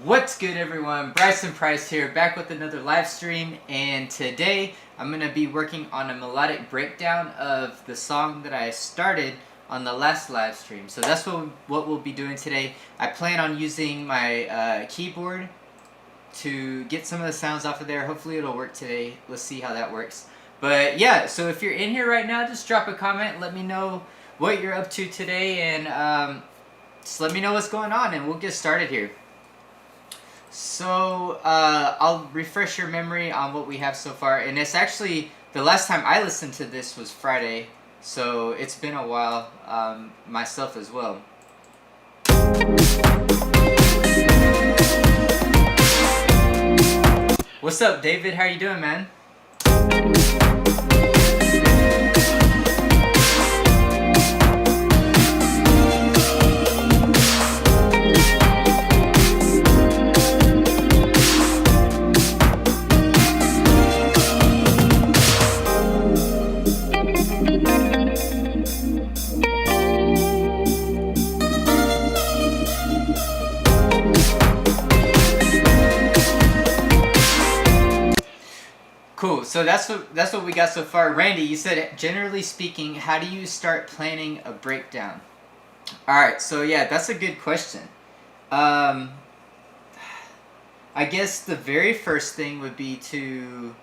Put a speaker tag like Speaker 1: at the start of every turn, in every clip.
Speaker 1: What's good, everyone? Bryson Price here, back with another live stream, and today I'm going to be working on a melodic breakdown of the song that I started on the last live stream. So that's what we'll be doing today. I plan on using my keyboard to get some of the sounds off of there. Hopefully it'll work today. Let's see how that works. But yeah, so if you're in here right now, just drop a comment. Let me know what you're up to today, and just let me know what's going on, and we'll get started here. So I'll refresh your memory on what we have so far, and it's actually the last time I listened to this was Friday, so it's been a while myself as well. What's up, David? How you doing, man? Cool. So that's what we got so far. Randy, you said, generally speaking, how do you start planning a breakdown? All right. So yeah, that's a good question. I guess the very first thing would be to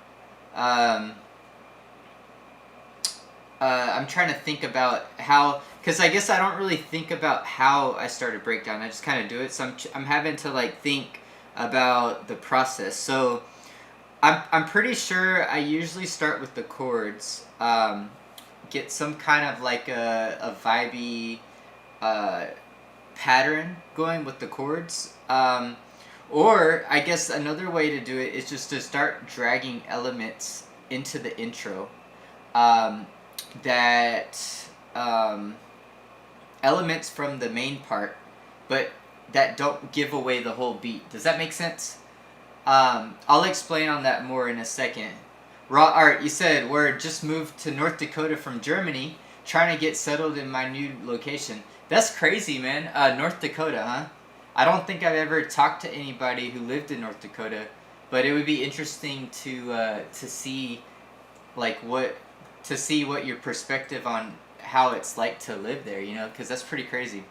Speaker 1: I'm trying to think about how, because I guess I don't really think about how I start a breakdown. I just kind of do it. So I'm having to like think about the process. So I'm pretty sure I usually start with the chords. Get some kind of like a vibey pattern going with the chords. Or I guess another way to do it is just to start dragging elements into the intro. Elements from the main part, but that don't give away the whole beat. Does that make sense? I'll explain on that more in a second. Raw Art, you said, we're just moved to North Dakota from Germany, trying to get settled in my new location. That's crazy, man. North Dakota, huh? I don't think I've ever talked to anybody who lived in North Dakota, but it would be interesting to see, like, what your perspective on how it's like to live there, you know, because that's pretty crazy.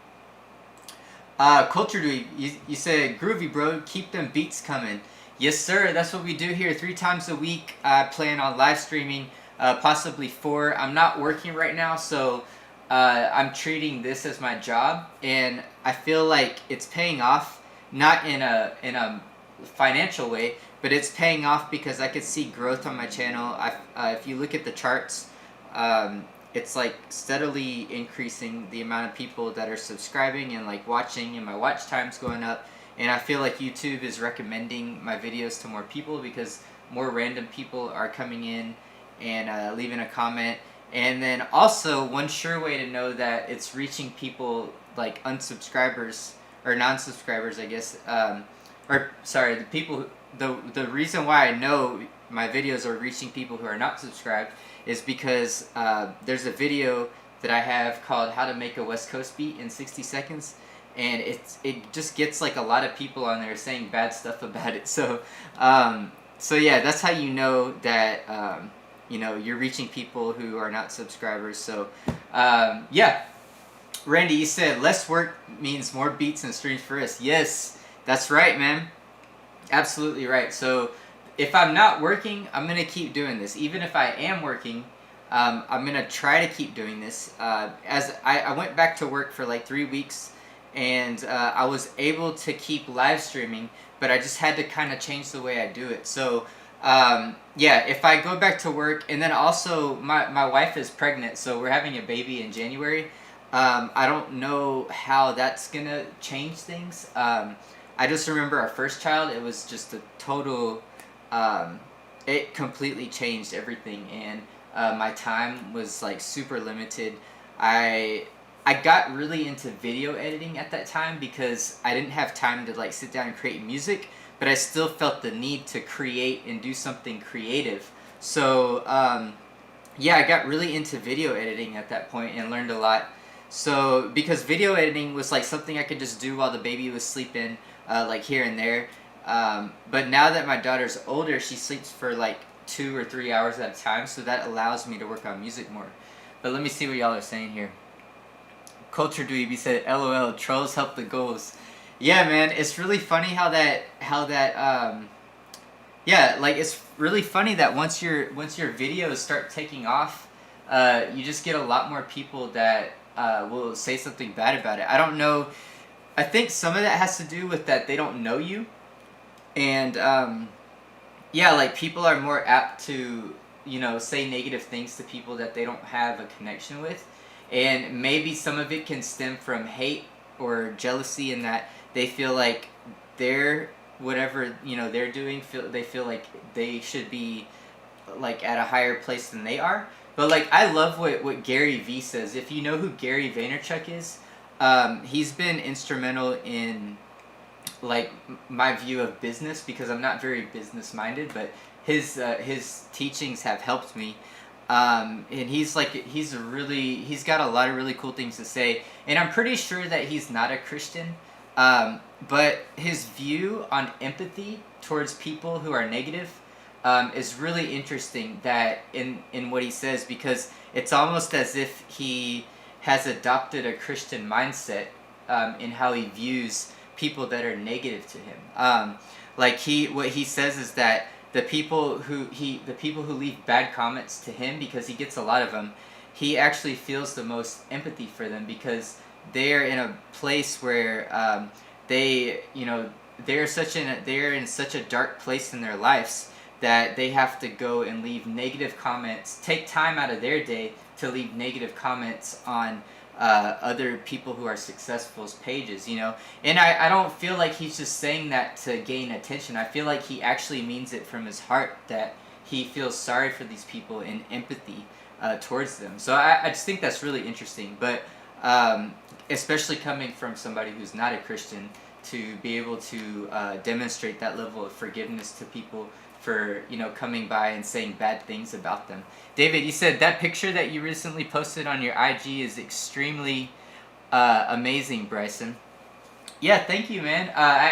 Speaker 1: Culture Dweeb, you said, groovy, bro, keep them beats coming. Yes, sir, that's what we do here 3 times a week. I plan on live streaming, possibly 4. I'm not working right now, so I'm treating this as my job, and I feel like it's paying off, not in a financial way, but it's paying off because I could see growth on my channel. If you look at the charts, it's like steadily increasing the amount of people that are subscribing and like watching, and my watch time's going up. And I feel like YouTube is recommending my videos to more people because more random people are coming in and leaving a comment. And then also, one sure way to know that it's reaching people like unsubscribers or non-subscribers, I guess, or sorry, the people. The reason why I know my videos are reaching people who are not subscribed is because there's a video that I have called "How to Make a West Coast Beat in 60 Seconds." And it just gets like a lot of people on there saying bad stuff about it. So yeah, that's how you know that you know, you're reaching people who are not subscribers. So yeah, Randy, you said less work means more beats and streams for us. Yes, that's right, man. Absolutely right. So if I'm not working, I'm gonna keep doing this. Even if I am working, I'm gonna try to keep doing this. As I went back to work for like 3 weeks. And I was able to keep live streaming, but I just had to kind of change the way I do it. So yeah, if I go back to work, and then also my wife is pregnant, so we're having a baby in January. I don't know how that's gonna change things. I just remember our first child, it was just a total, it completely changed everything, and my time was like super limited. I got really into video editing at that time because I didn't have time to like sit down and create music, but I still felt the need to create and do something creative. So yeah, I got really into video editing at that point and learned a lot. So because video editing was like something I could just do while the baby was sleeping, like here and there. But now that my daughter's older, she sleeps for like 2 or 3 hours at a time, so that allows me to work on music more. But let me see what y'all are saying here. Culture Dweeby said, "LOL, trolls help the goals." Yeah, man, it's really funny how that yeah, like it's really funny that once your videos start taking off, you just get a lot more people that will say something bad about it. I don't know. I think some of that has to do with that they don't know you, and yeah, like people are more apt to, you know, say negative things to people that they don't have a connection with, and maybe some of it can stem from hate or jealousy in that they feel like they're whatever, you know, they're doing, they feel like they should be like at a higher place than they are. But like I love what Gary V says. If you know who Gary Vaynerchuk is, he's been instrumental in like my view of business, because I'm not very business minded, but his teachings have helped me. And he's got a lot of really cool things to say, and I'm pretty sure that he's not a Christian, but his view on empathy towards people who are negative is really interesting, that in what he says, because it's almost as if he has adopted a Christian mindset in how he views people that are negative to him. Like what he says is that the people who leave bad comments to him, because he gets a lot of them, he actually feels the most empathy for them, because they're in a place where they're in such a dark place in their lives that they have to go and leave negative comments, take time out of their day to leave negative comments on other people who are successful's pages, you know. And I don't feel like he's just saying that to gain attention. I feel like he actually means it from his heart, that he feels sorry for these people and empathy towards them. So I just think that's really interesting. But especially coming from somebody who's not a Christian, to be able to demonstrate that level of forgiveness to people for, you know, coming by and saying bad things about them. David, you said that picture that you recently posted on your IG is extremely amazing, Bryson. Yeah, thank you, man. I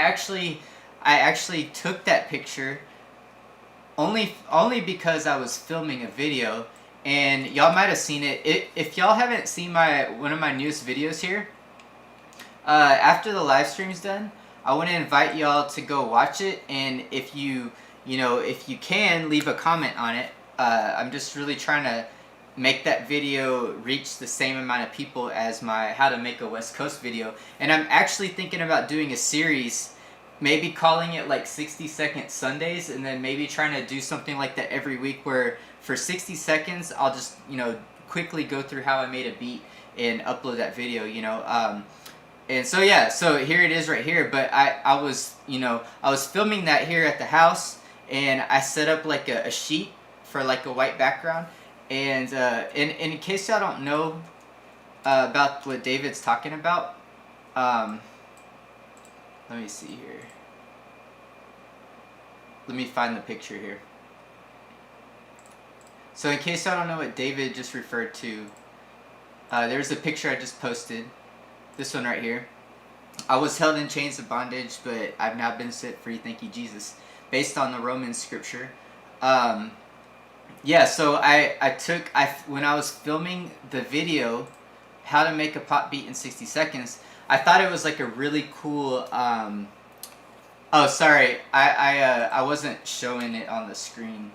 Speaker 1: actually took that picture only because I was filming a video, and y'all might have seen it. If y'all haven't seen one of my newest videos here, after the live stream's done, I want to invite y'all to go watch it, and if you can, leave a comment on it. I'm just really trying to make that video reach the same amount of people as my How to Make a West Coast video. And I'm actually thinking about doing a series, maybe calling it like 60-second Sundays, and then maybe trying to do something like that every week, where for 60 seconds I'll just, you know, quickly go through how I made a beat and upload that video, you know. And so yeah, so here it is right here. But I was filming that here at the house, and I set up like a sheet for like a white background. And in case y'all don't know about what David's talking about, let me see here. Let me find the picture here. So in case y'all don't know what David just referred to, there's a picture I just posted. This one right here. I was held in chains of bondage, but I've now been set free, thank you, Jesus. Based on the Roman scripture. Yeah, so when I was filming the video, How to Make a Pop Beat in 60 Seconds, I thought it was like a really cool, oh, sorry, I wasn't showing it on the screen.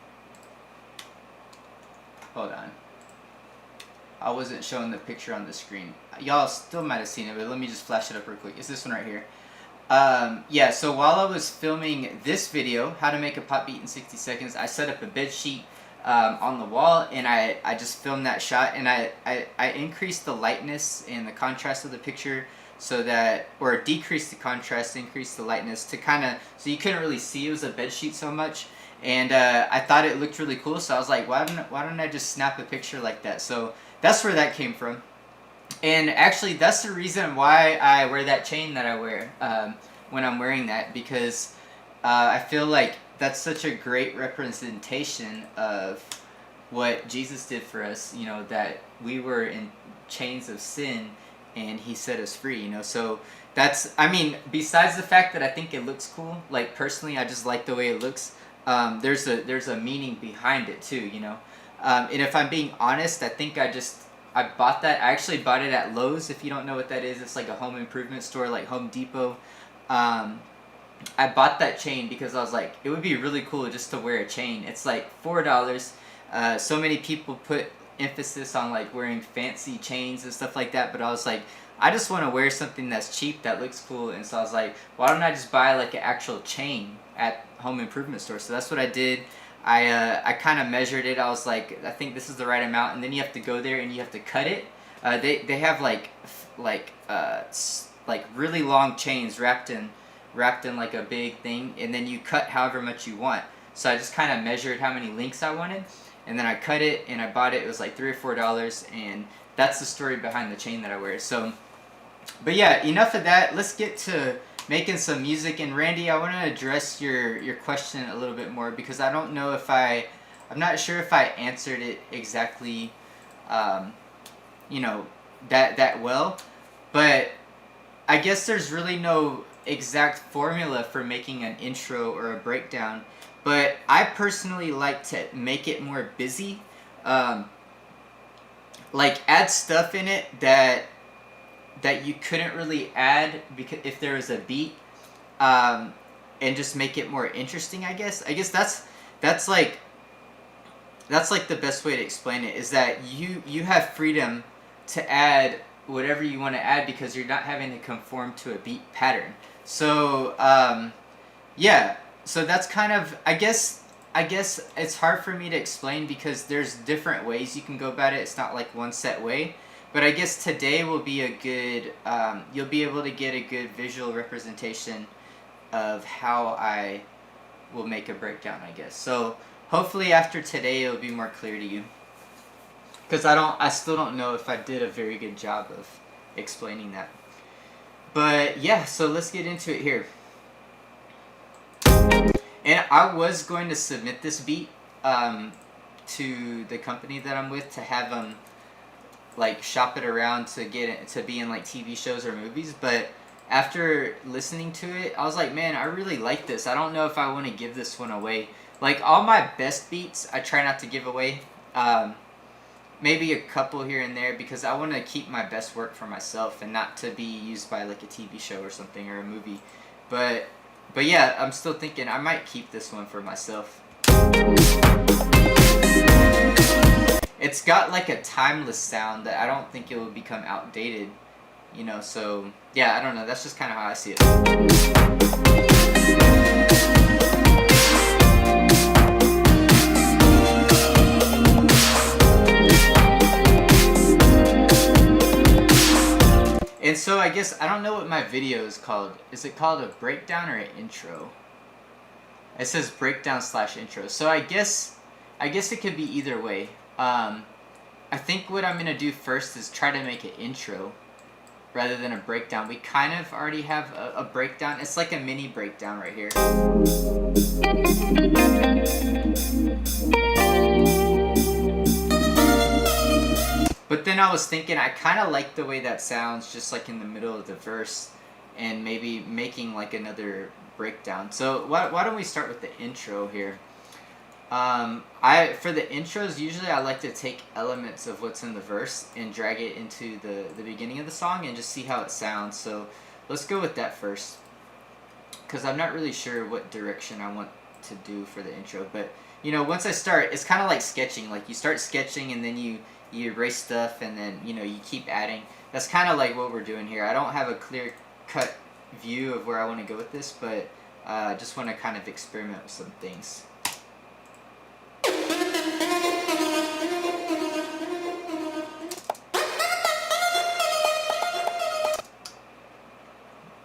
Speaker 1: Hold on. I wasn't showing the picture on the screen. Y'all still might have seen it, but let me just flash it up real quick. It's this one right here. Yeah, so while I was filming this video, How to Make a Pop Beat in 60 Seconds, I set up a bed sheet on the wall, and I just filmed that shot, and I increased the lightness and the contrast of the picture, so that, or decreased the contrast, increased the lightness to kind of, so you couldn't really see it was a bed sheet so much. And I thought it looked really cool, so I was like, why don't I just snap a picture like that? So that's where that came from. And actually, that's the reason why I wear that chain that I wear when I'm wearing that, because I feel like that's such a great representation of what Jesus did for us, you know, that we were in chains of sin, and he said it's free, you know. So that's, I mean, besides the fact that I think it looks cool, like personally I just like the way it looks. There's a meaning behind it too, you know. And if I'm being honest, I think I bought that. I actually bought it at Lowe's. If you don't know what that is, it's like a home improvement store like Home Depot. I bought that chain because I was like, it would be really cool just to wear a chain. It's like $4. So many people put emphasis on like wearing fancy chains and stuff like that, but I was like, I just want to wear something that's cheap, that looks cool. And so I was like, why don't I just buy like an actual chain at home improvement store? So that's what I did. I kind of measured it. I was like, I think this is the right amount, and then you have to go there and you have to cut it. They have like really long chains wrapped in like a big thing, and then you cut however much you want. So I just kind of measured how many links I wanted, and then I cut it and I bought it. It was like $3 or $4, and that's the story behind the chain that I wear. So, but yeah, enough of that. Let's get to making some music. And Randy, I want to address your question a little bit more, because I don't know if I'm not sure if I answered it exactly, you know, that well. But I guess there's really no exact formula for making an intro or a breakdown. But I personally like to make it more busy. Like add stuff in it that you couldn't really add because if there was a beat, and just make it more interesting. I guess that's like the best way to explain it, is that you have freedom to add whatever you want to add because you're not having to conform to a beat pattern. So yeah, so that's kind of, I guess it's hard for me to explain because there's different ways you can go about it. It's not like one set way. But I guess today will be a good, you'll be able to get a good visual representation of how I will make a breakdown, I guess. So hopefully after today it'll be more clear to you. Because I still don't know if I did a very good job of explaining that. But yeah, so let's get into it here. And I was going to submit this beat to the company that I'm with to have them like shop it around to get it to be in like TV shows or movies, but after listening to it, I was like, man, I really like this. I don't know if I want to give this one away. Like all my best beats, I try not to give away. Maybe a couple here and there because I want to keep my best work for myself and not to be used by like a TV show or something or a movie. But yeah, I'm still thinking I might keep this one for myself. It's got like a timeless sound that I don't think it will become outdated, you know, so yeah, I don't know, that's just kind of how I see it. And so I guess, I don't know what my video is called. Is it called a breakdown or an intro? It says breakdown/intro. So I guess it could be either way. I think what I'm going to do first is try to make an intro rather than a breakdown. We kind of already have a breakdown. It's like a mini breakdown right here. But then I was thinking I kind of like the way that sounds just like in the middle of the verse and maybe making like another breakdown. So why don't we start with the intro here? For the intros, usually I like to take elements of what's in the verse and drag it into the beginning of the song and just see how it sounds. So let's go with that first, because I'm not really sure what direction I want to do for the intro. But you know, once I start, it's kind of like sketching. Like you start sketching and then you erase stuff and then, you know, you keep adding. That's kind of like what we're doing here. I don't have a clear cut view of where I want to go with this, but I just want to kind of experiment with some things.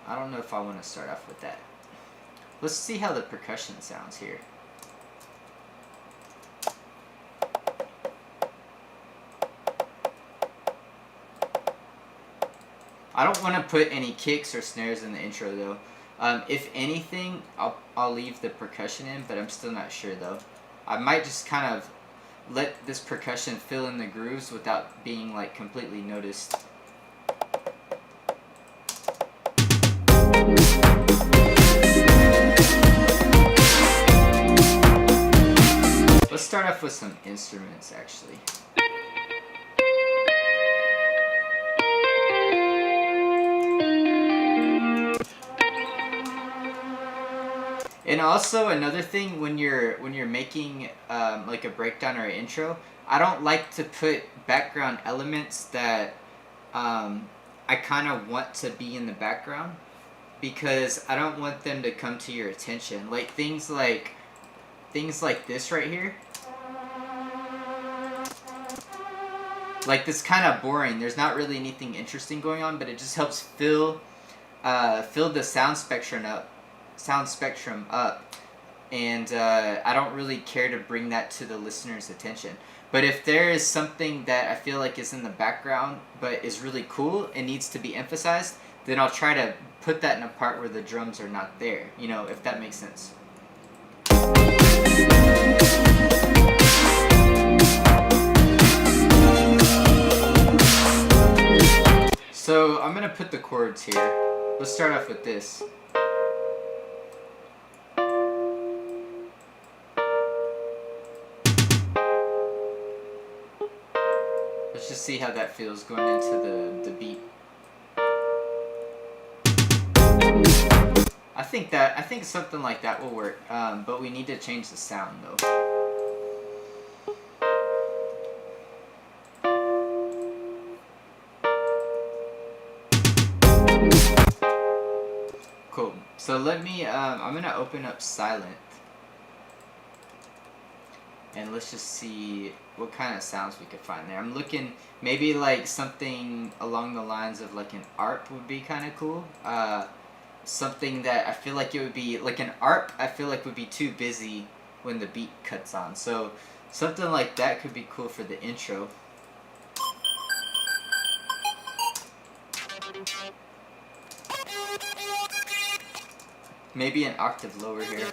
Speaker 1: I don't know if I want to start off with that. Let's see how the percussion sounds here. I don't want to put any kicks or snares in the intro though. If anything, I'll leave the percussion in, but I'm still not sure though. I might just kind of let this percussion fill in the grooves without being like completely noticed. Let's start off with some instruments actually. And also another thing, when you're making like a breakdown or an intro, I don't like to put background elements that I kind of want to be in the background, because I don't want them to come to your attention. Like things like this right here. Like this kind of boring. There's not really anything interesting going on, but it just helps fill the sound spectrum up, and I don't really care to bring that to the listener's attention. But if there is something that I feel like is in the background but is really cool and needs to be emphasized, then I'll try to put that in a part where the drums are not there, you know, if that makes sense. So I'm gonna put the chords here. Let's start off with this. Let's just see how that feels going into the beat. I think something like that will work, but we need to change the sound though. Cool. So let me, I'm gonna open up Silent, and let's just see what kind of sounds we could find there. I'm looking, maybe like something along the lines of like an ARP would be kind of cool. Something that I feel like it would be, like an ARP I feel like would be too busy when the beat cuts on. So something like that could be cool for the intro. Maybe an octave lower here.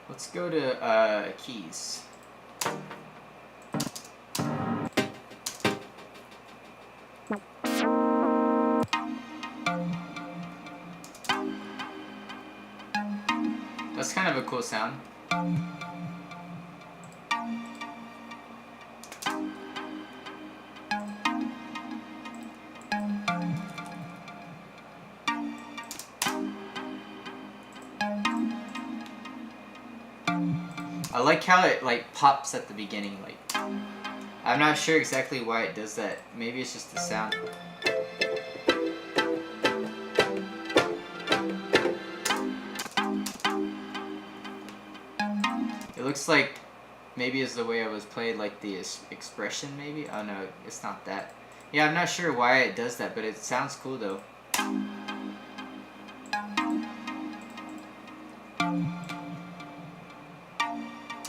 Speaker 1: Let's go to keys. That's kind of a cool sound. I like how it like pops at the beginning. Like, I'm not sure exactly why it does that. Maybe it's just the sound. It looks like maybe it's the way it was played, like the expression maybe. Oh no, it's not that. Yeah, I'm not sure why it does that, but it sounds cool though.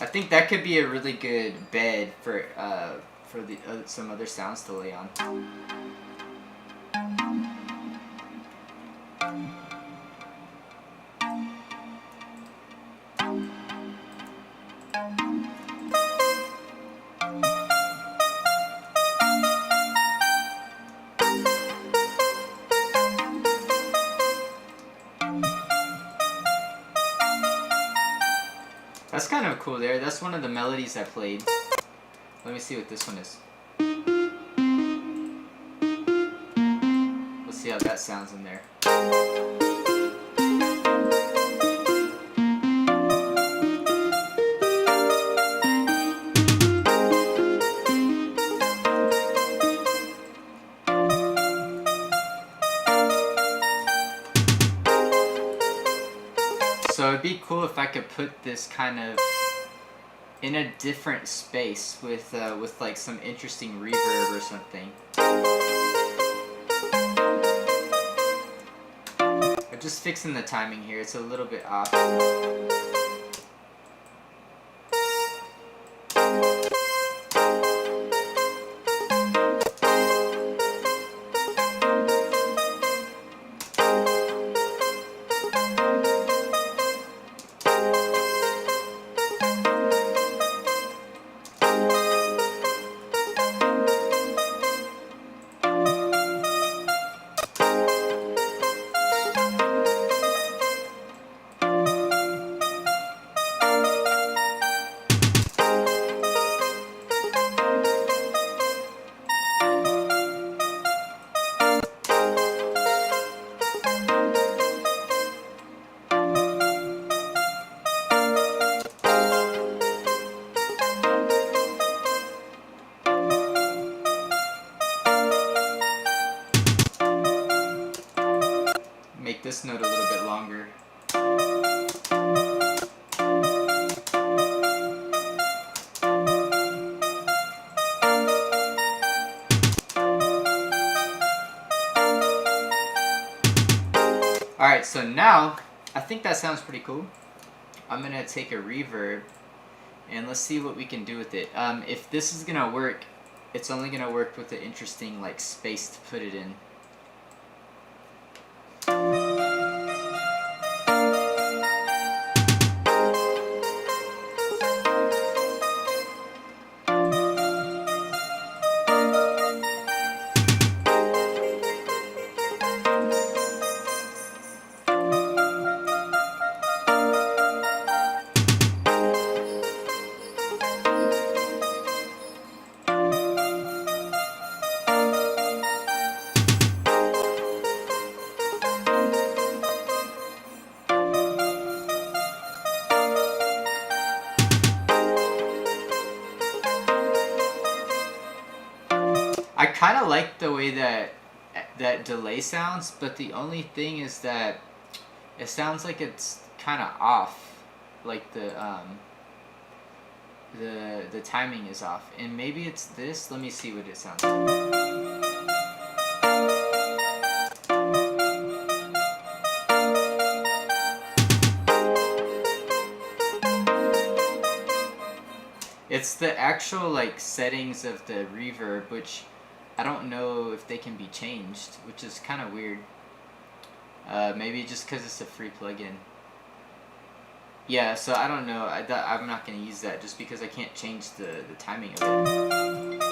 Speaker 1: I think that could be a really good bed for the some other sounds to lay on. That's kind of cool there. That's one of the melodies I played. Let me see what this one is. Let's see how that sounds in there. So it'd be cool if I could put this kind of in a different space with like some interesting reverb or something. I'm just fixing the timing here. It's a little bit off. Make this note a little bit longer. Alright, so now, I think that sounds pretty cool. I'm gonna take a reverb and let's see what we can do with it. If this is gonna work, it's only gonna work with an interesting like space to put it in. I kind of like the way that delay sounds, but the only thing is that it sounds like it's kind of off, like the timing is off, and maybe it's this. Let me see what it sounds like. It's the actual like settings of the reverb, which I don't know if they can be changed, which is kind of weird. Maybe just because it's a free plugin. Yeah, so I don't know. I'm not going to use that just because I can't change the timing of it.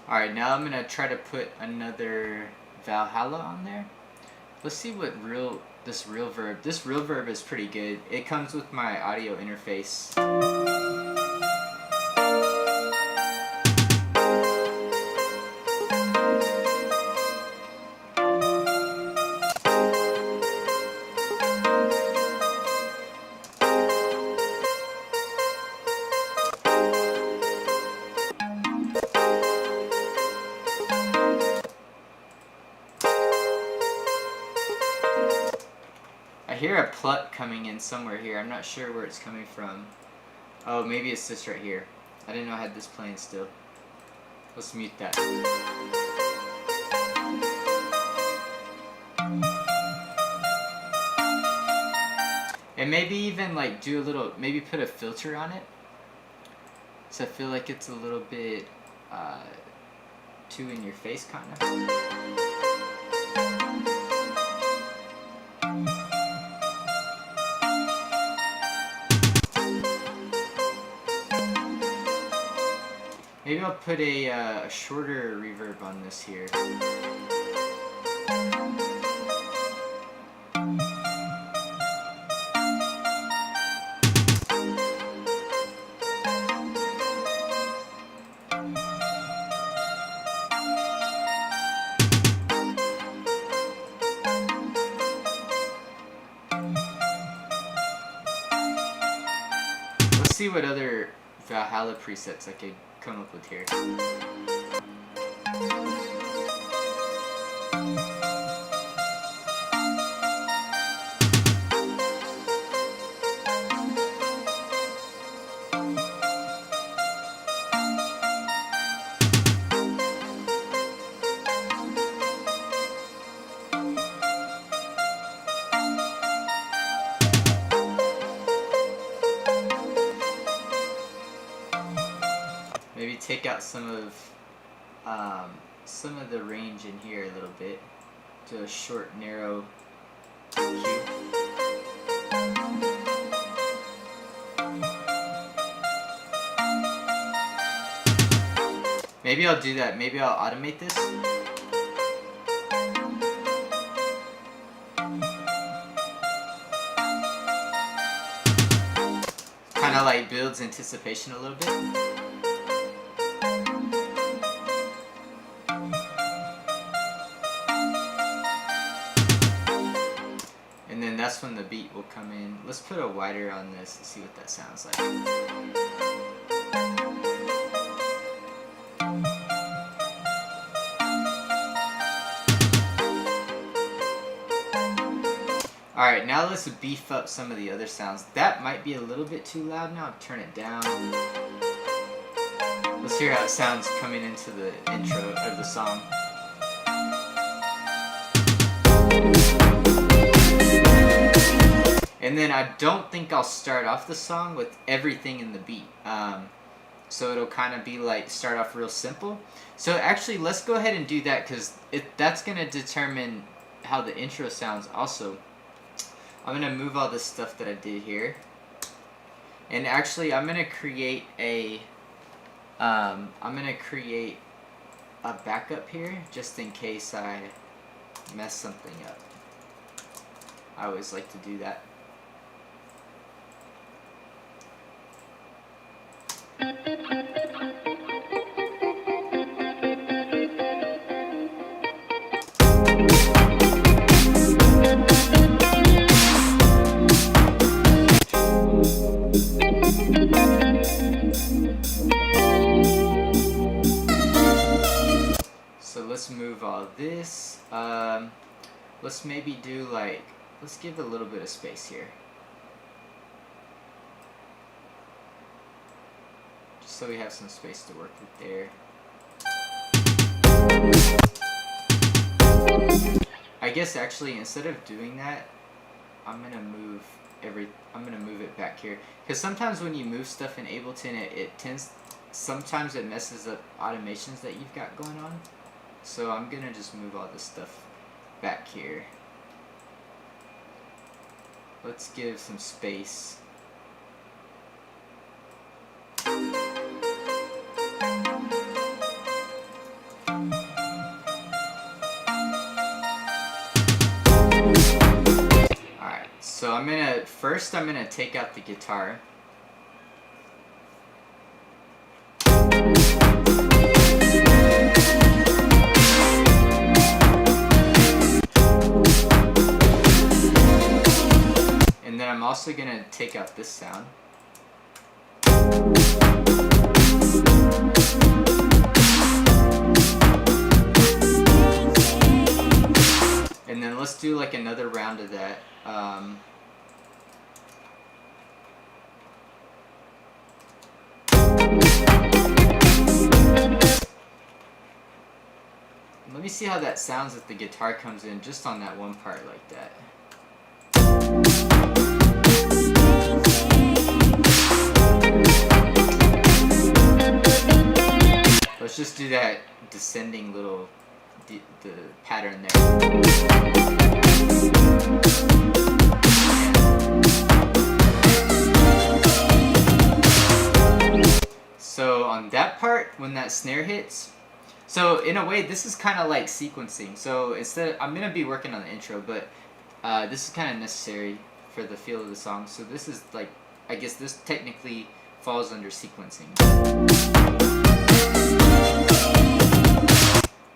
Speaker 1: Alright, now I'm going to try to put another Valhalla on there. Let's see what this real verb is pretty good. It comes with my audio interface. I hear a pluck coming in somewhere here. I'm not sure where it's coming from. Oh, maybe it's this right here. I didn't know I had this playing still. Let's mute that. And maybe even like do a little, maybe put a filter on it. So I feel like it's a little bit too in your face kind of. Maybe I'll put a shorter reverb on this here. see what other Valhalla presets I could come up with here. Maybe take out some of the range in here a little bit to a short, narrow cue. Maybe I'll do that. Maybe I'll automate this. Kind of like builds anticipation a little bit. And then that's when the beat will come in. Let's put a wider on this and see what that sounds like. Alright, now let's beef up some of the other sounds. That might be a little bit too loud now. I'll turn it down. Let's hear how it sounds coming into the intro of the song. And then I don't think I'll start off the song with everything in the beat. So it'll kind of be like start off real simple. So actually, let's go ahead and do that because that's going to determine how the intro sounds also. I'm going to move all this stuff that I did here. And actually, I'm going to create a backup here just in case I mess something up. I always like to do that. So let's move all this. Let's maybe do like, let's give a little bit of space here. Just so we have some space to work with there. I guess actually instead of doing that, I'm gonna move it back here. Because sometimes when you move stuff in Ableton, sometimes it messes up automations that you've got going on. So I'm gonna just move all this stuff back here. Let's give some space. Alright, so I'm gonna take out the guitar. And then I'm also gonna take out this sound. And then let's do like another round of that. Let me see how that sounds if the guitar comes in just on that one part like that. Let's just do that descending little the pattern there. So on that part, when that snare hits, so in a way this is kind of like sequencing. So instead, I'm gonna be working on the intro, but this is kind of necessary for the feel of the song. So this is like, I guess this technically falls under sequencing.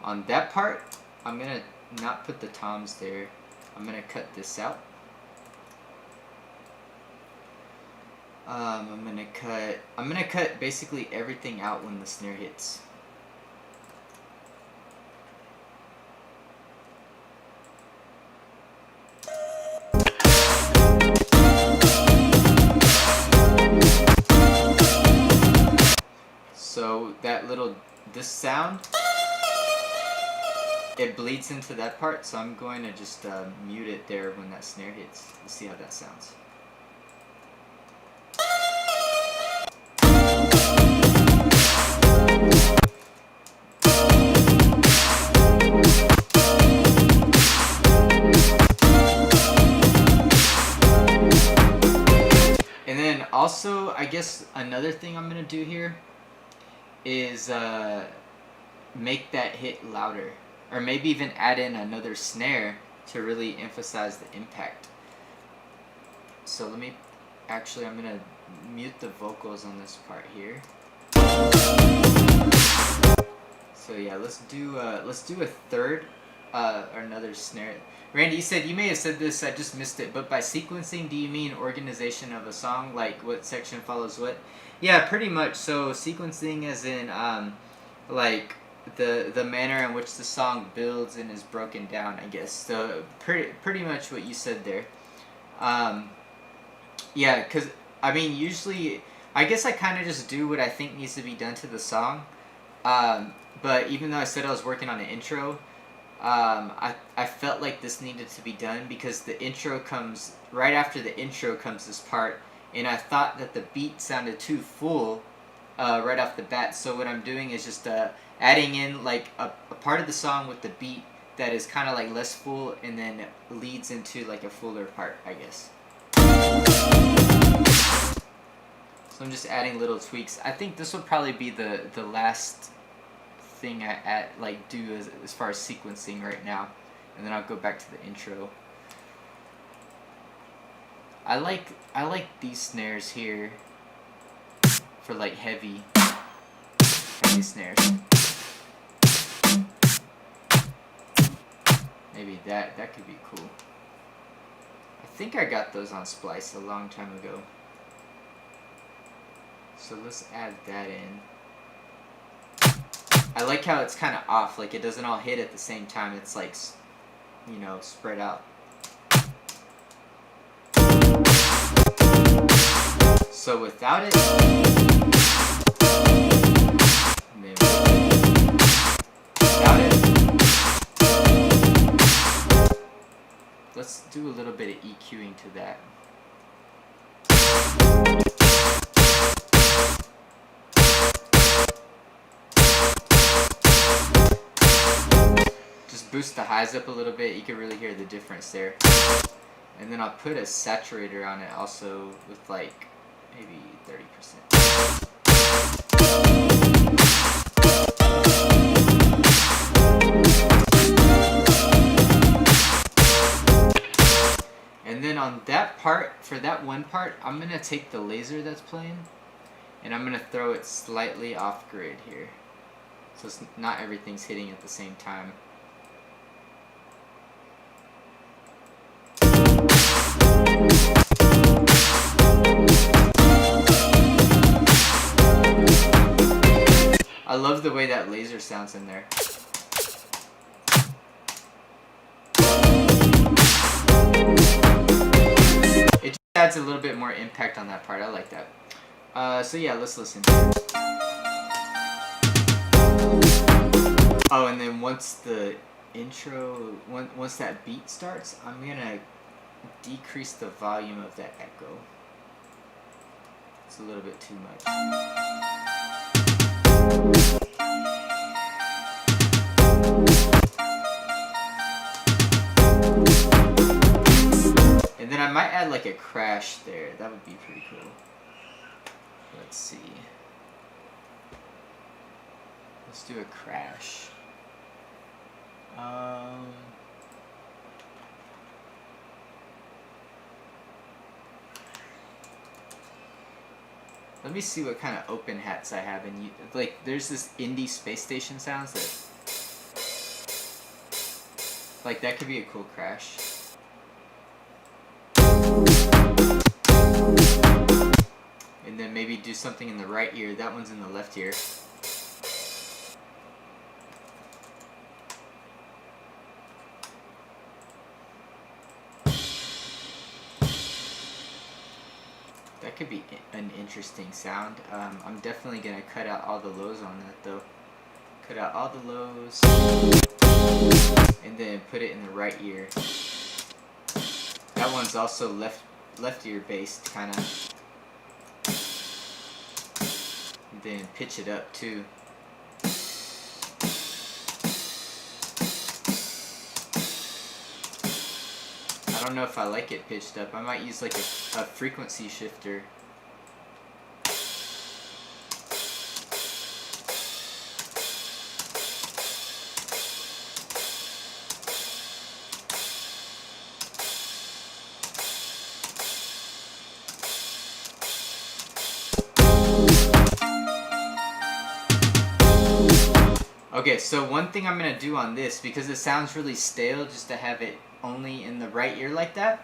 Speaker 1: On that part, I'm gonna not put the toms there. I'm gonna cut this out. I'm gonna cut basically everything out when the snare hits. So this sound, it bleeds into that part, so I'm going to just mute it there when that snare hits. Let's see how that sounds. And then also, I guess another thing I'm going to do here is make that hit louder, or maybe even add in another snare to really emphasize the impact. So I'm gonna mute the vocals on this part here. So yeah, let's do a third or another snare. Randy, you said, you may have said this, I just missed it, but by sequencing, do you mean organization of a song, like what section follows what? Yeah, pretty much. So sequencing as in like the manner in which the song builds and is broken down, I guess. So pretty much what you said there. Yeah, because I mean, usually I guess I kind of just do what I think needs to be done to the song. But even though I said I was working on an intro, I felt like this needed to be done because the intro comes right after the intro comes this part, and I thought that the beat sounded too full right off the bat. So what I'm doing is just adding in like a part of the song with the beat that is kind of like less full, and then leads into like a fuller part, I guess. So I'm just adding little tweaks. I think this will probably be the last thing I do as far as sequencing right now, and then I'll go back to the intro. I like these snares here for like heavy snares. Maybe that could be cool. I think I got those on Splice a long time ago. So let's add that in. I like how it's kind of off, like it doesn't all hit at the same time. It's like, you know, spread out. So without it, maybe without it, let's do a little bit of EQing to that. Just boost the highs up a little bit, you can really hear the difference there. And then I'll put a saturator on it also with like maybe 30%. And then on that part, for that one part, I'm going to take the laser that's playing and I'm going to throw it slightly off grid here. So it's not everything's hitting at the same time. I love the way that laser sounds in there. It just adds a little bit more impact on that part. I like that. So yeah, let's listen. Oh, and then once the intro, once that beat starts, I'm gonna decrease the volume of that echo. It's a little bit too much. And then I might add like a crash there. That would be pretty cool. Let's see. Let's do a crash. Let me see what kind of open hats I have. And like, there's this indie space station sounds that, like, that could be a cool crash. do something in the right ear. That one's in the left ear. That could be an interesting sound. I'm definitely going to cut out all the lows on that though. Cut out all the lows and then put it in the right ear. That one's also left ear based kind of. Then pitch it up too. I don't know if I like it pitched up. I might use like a frequency shifter. Okay, so one thing I'm gonna do on this, because it sounds really stale just to have it only in the right ear like that,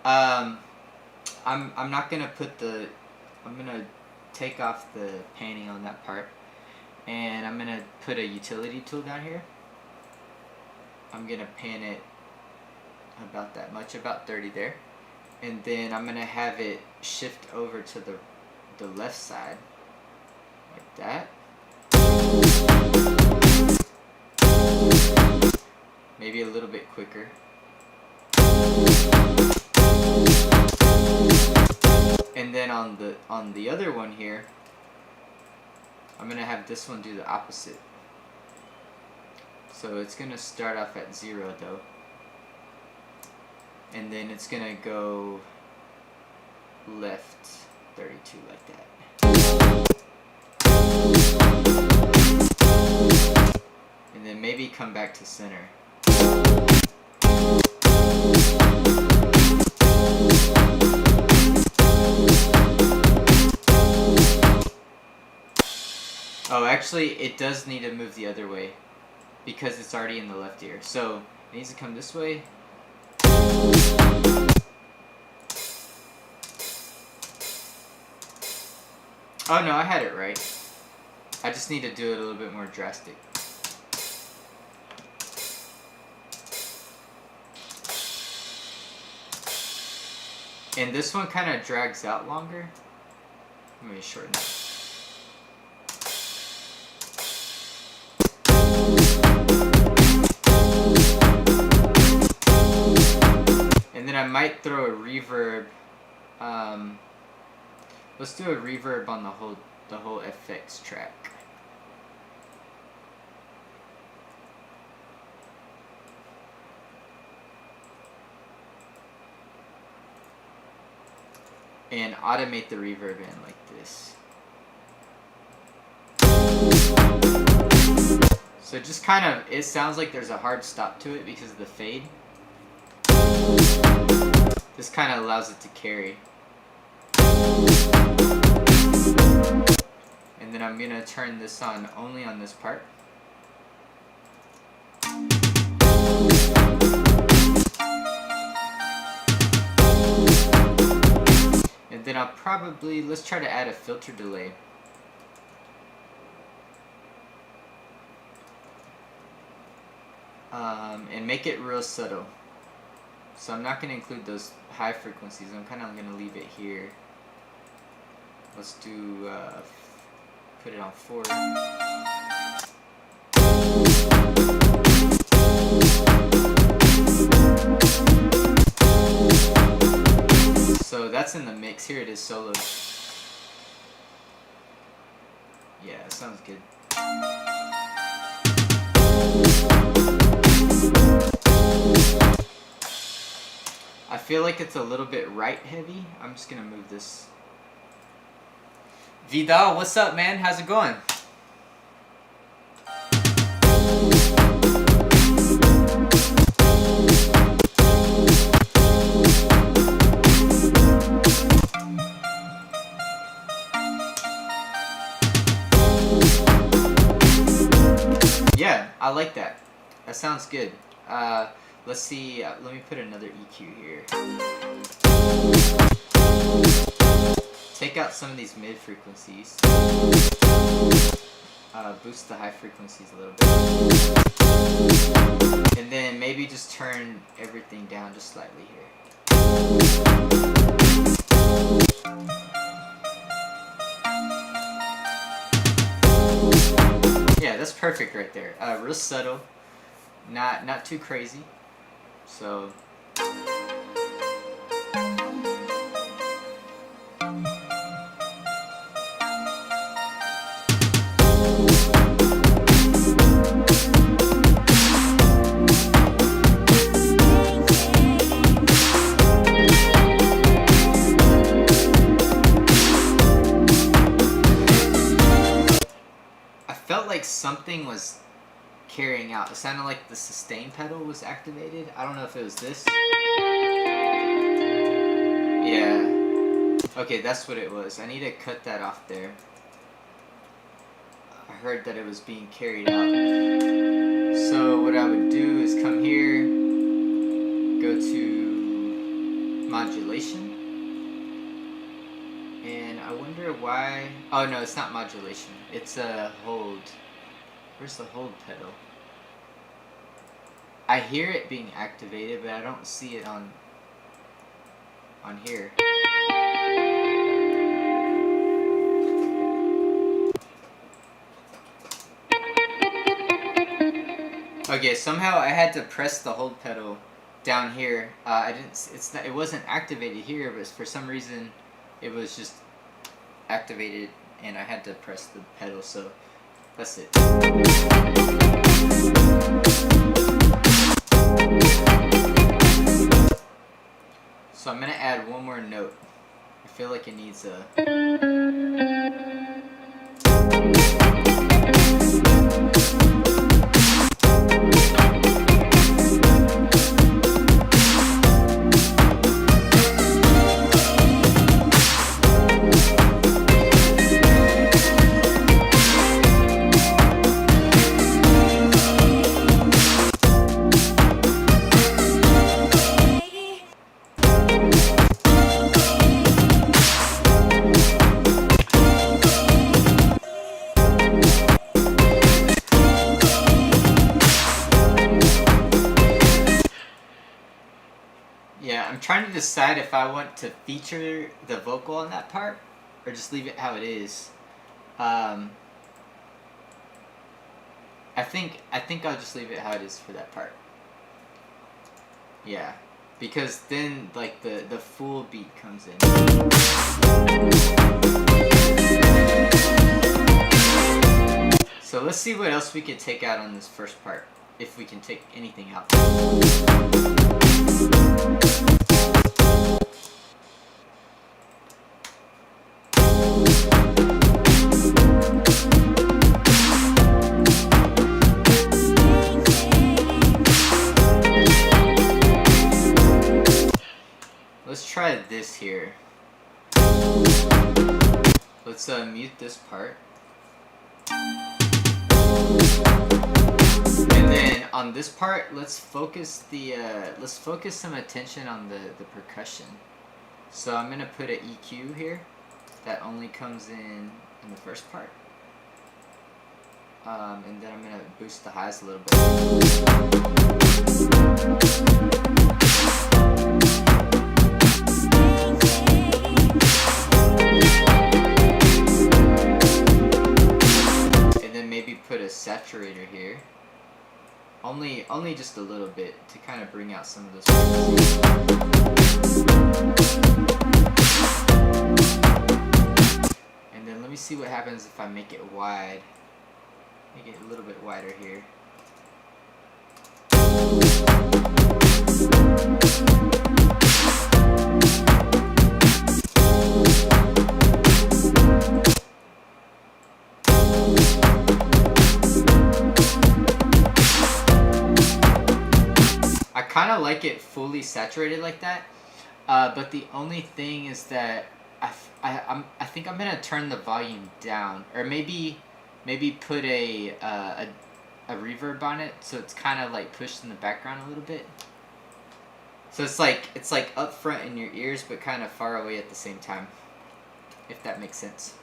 Speaker 1: I'm not gonna put the, I'm gonna take off the panning on that part, and I'm gonna put a utility tool down here. I'm gonna pan it about that much, about 30 there, and then I'm gonna have it shift over to the left side like that. Maybe a little bit quicker. And then on the other one here, I'm gonna have this one do the opposite. So it's gonna start off at 0 though, and then it's gonna go left 32 like that. And then maybe come back to center. Oh, actually, it does need to move the other way because it's already in the left ear. So it needs to come this way. Oh no, I had it right. I just need to do it a little bit more drastic. And this one kind of drags out longer. Let me shorten it. And then I might throw a reverb. Let's do a reverb on the whole FX track. And automate the reverb in like this. So just kind of, it sounds like there's a hard stop to it because of the fade. This kind of allows it to carry. And then I'm gonna turn this on only on this part. And then I'll probably, let's try to add a filter delay. And make it real subtle. So I'm not going to include those high frequencies. I'm kind of going to leave it here. Let's do, put it on 4. So that's in the mix. Here it is solo. Yeah, that sounds good. I feel like it's a little bit right heavy. I'm just gonna move this. Vidal, what's up, man? How's it going? Yeah, I like that. That sounds good. Let's see, let me put another EQ here. Take take out some of these mid frequencies. Boost the high frequencies a little bit. And then maybe just turn everything down just slightly here. Yeah, that's perfect right there. Real subtle, not too crazy. So like something was carrying out. It sounded like the sustain pedal was activated. I don't know if it was this. Yeah. Okay, that's what it was. I need to cut that off there. I heard that it was being carried out. So what I would do is come here, go to modulation. And I wonder why... Oh no, it's not modulation. It's a hold. Where's the hold pedal? I hear it being activated, but I don't see it on here. Okay, somehow I had to press the hold pedal down here. It wasn't activated here, but for some reason it was just activated and I had to press the pedal, so that's it. So I'm gonna add one more note. I feel like it needs a... trying to decide if I want to feature the vocal on that part or just leave it how it is. I think I'll just leave it how it is for that part. Yeah, because then like the full beat comes in. So let's see what else we could take out on this first part, if we can take anything out. Let's try this here. Let's mute this part. And then on this part, let's focus some attention on the percussion. So I'm gonna put an EQ here that only comes in the first part. And then I'm gonna boost the highs a little bit. Put a saturator here, only just a little bit to kind of bring out some of this. And then let me see what happens if I make it wide. Make it a little bit wider here. I kind of like it fully saturated like that, but the only thing is that I think I'm gonna turn the volume down, or maybe put a reverb on it, so it's kind of like pushed in the background a little bit. So it's like up front in your ears, but kind of far away at the same time. if that makes sense.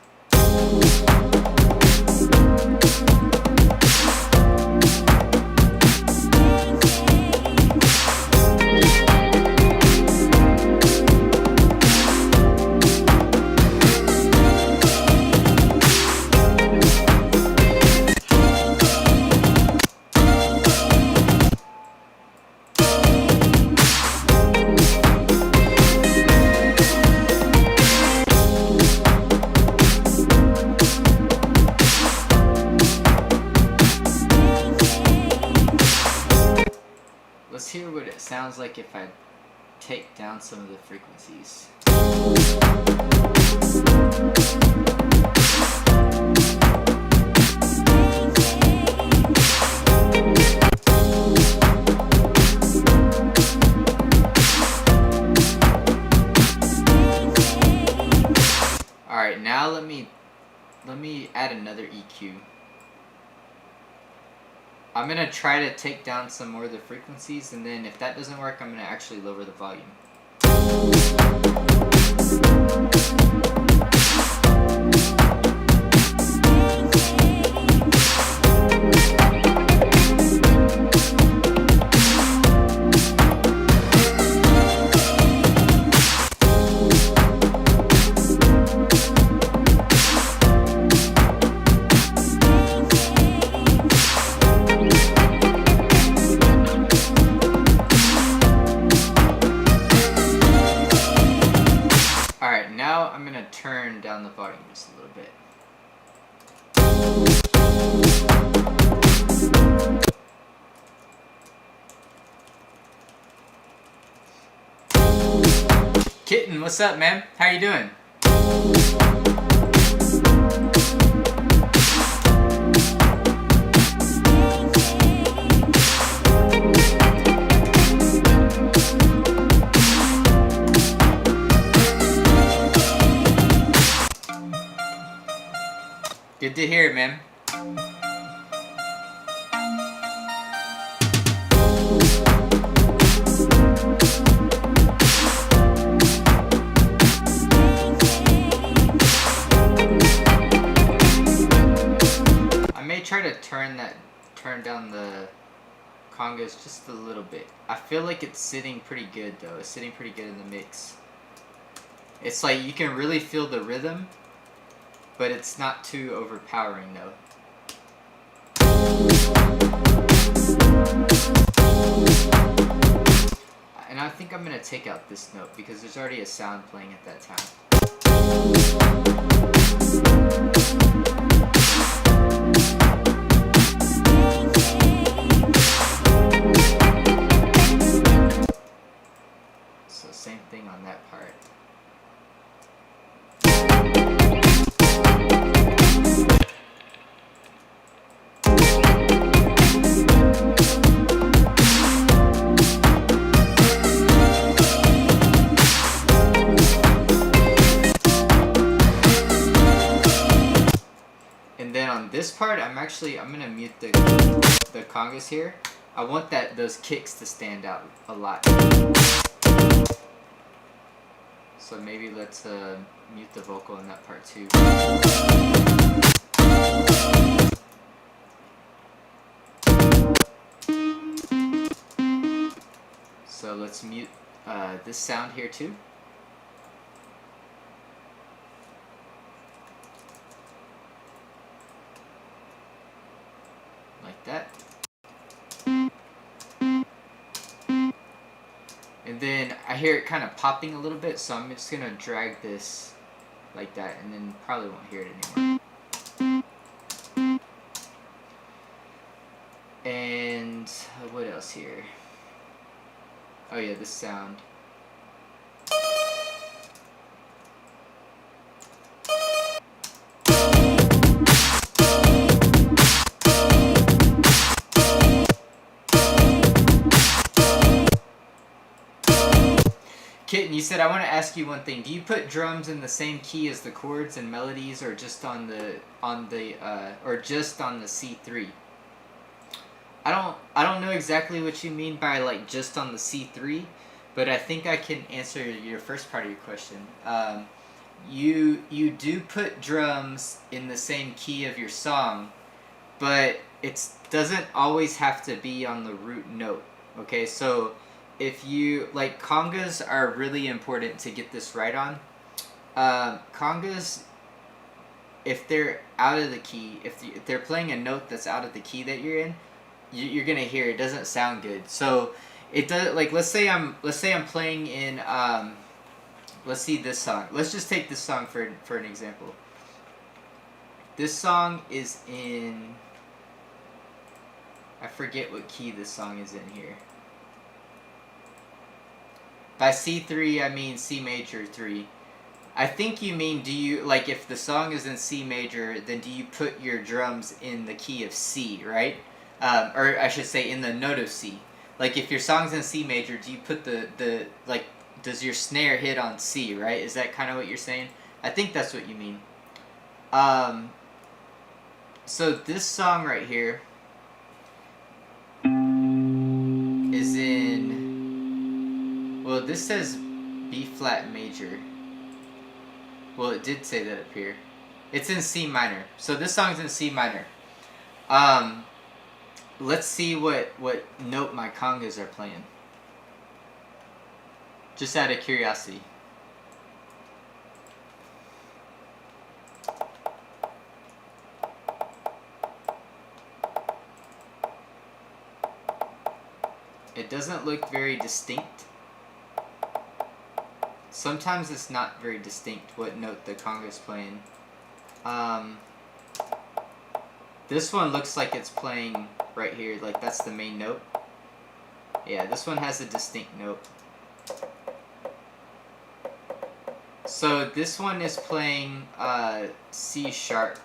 Speaker 1: Let's hear what it sounds like if I take down some of the frequencies. Alright, now let me add another EQ. I'm going to try to take down some more of the frequencies, and then if that doesn't work, I'm going to actually lower the volume. Alright, now I'm going to turn down the volume just a little bit. Kitten, what's up, man? How you doing? Good to hear it, man. I may try to turn down the congas just a little bit. I feel like it's sitting pretty good though. It's sitting pretty good in the mix. It's like you can really feel the rhythm, but it's not too overpowering though. And I think I'm going to take out this note because there's already a sound playing at that time. So same thing on that part. And then on this part, I'm gonna mute the congas here. I want those kicks to stand out a lot. So maybe let's mute the vocal in that part too. So let's mute this sound here too. Like that. And then I hear it kind of popping a little bit, so I'm just going to drag this like that, and then probably won't hear it anymore. And what else here? Oh yeah, this sound. Kitten, you said I want to ask you one thing. Do you put drums in the same key as the chords and melodies, or just on the C3? I don't know exactly what you mean by like just on the C3, but I think I can answer your first part of your question. you do put drums in the same key of your song, but it doesn't always have to be on the root note. Okay, so if you like, congas are really important to get this right on. Congas, if they're out of the key, if they're playing a note that's out of the key that you're in, you're gonna hear it doesn't sound good. So it does, like, let's say I'm playing in let's see this song. Let's just take this song for an example. This song is in, I forget what key this song is in here. By C3 I mean C major 3. I think you mean, do you, like, if the song is in C major, then do you put your drums in the key of C, right? Or I should say in the note of C. Like, if your song's in C major, do you put the like, does your snare hit on C, right? Is that kind of what you're saying? I think that's what you mean. So this song right here is in, well, this says B flat major. Well, it did say that up here. It's in C minor. So this song's in C minor. Let's see what note my congas are playing. Just out of curiosity. It doesn't look very distinct. Sometimes it's not very distinct what note the conga's playing. This one looks like it's playing right here, like that's the main note. Yeah, this one has a distinct note. So this one is playing C sharp.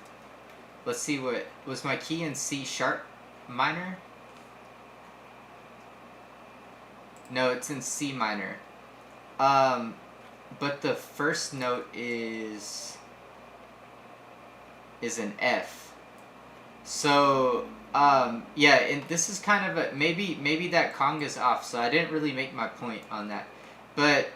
Speaker 1: Let's see, what was my key in C sharp minor? No, it's in C minor. But the first note is an F. So yeah, and this is kind of a, maybe that conga's off, so I didn't really make my point on that. But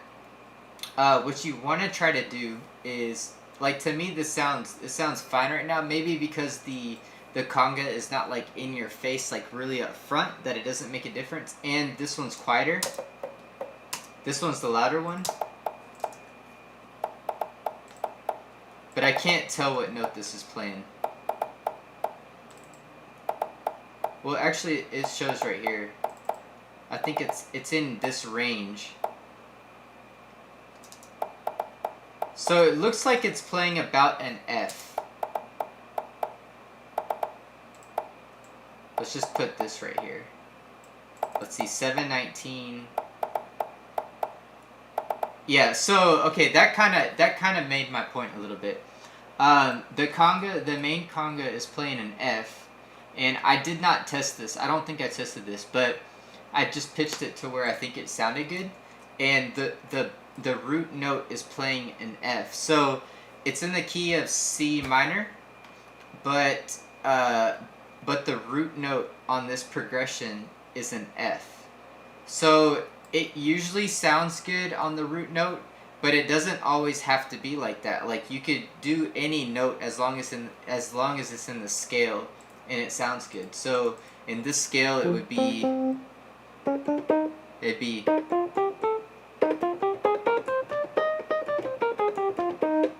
Speaker 1: what you want to try to do is, like, to me it sounds fine right now, maybe because the conga is not like in your face, like really up front, that it doesn't make a difference. And this one's quieter. This one's the louder one. But I can't tell what note this is playing. Well, actually, it shows right here. I think it's in this range. So it looks like it's playing about an F. Let's just put this right here. Let's see, 719. Yeah, so okay, that kind of made my point a little bit. The main conga is playing an F, and I did not test this. I don't think I tested this, but I just pitched it to where I think it sounded good, and the root note is playing an F. So it's in the key of C minor, but the root note on this progression is an F. So it usually sounds good on the root note, but it doesn't always have to be like that. Like, you could do any note as long as it's in the scale and it sounds good. So in this scale it'd be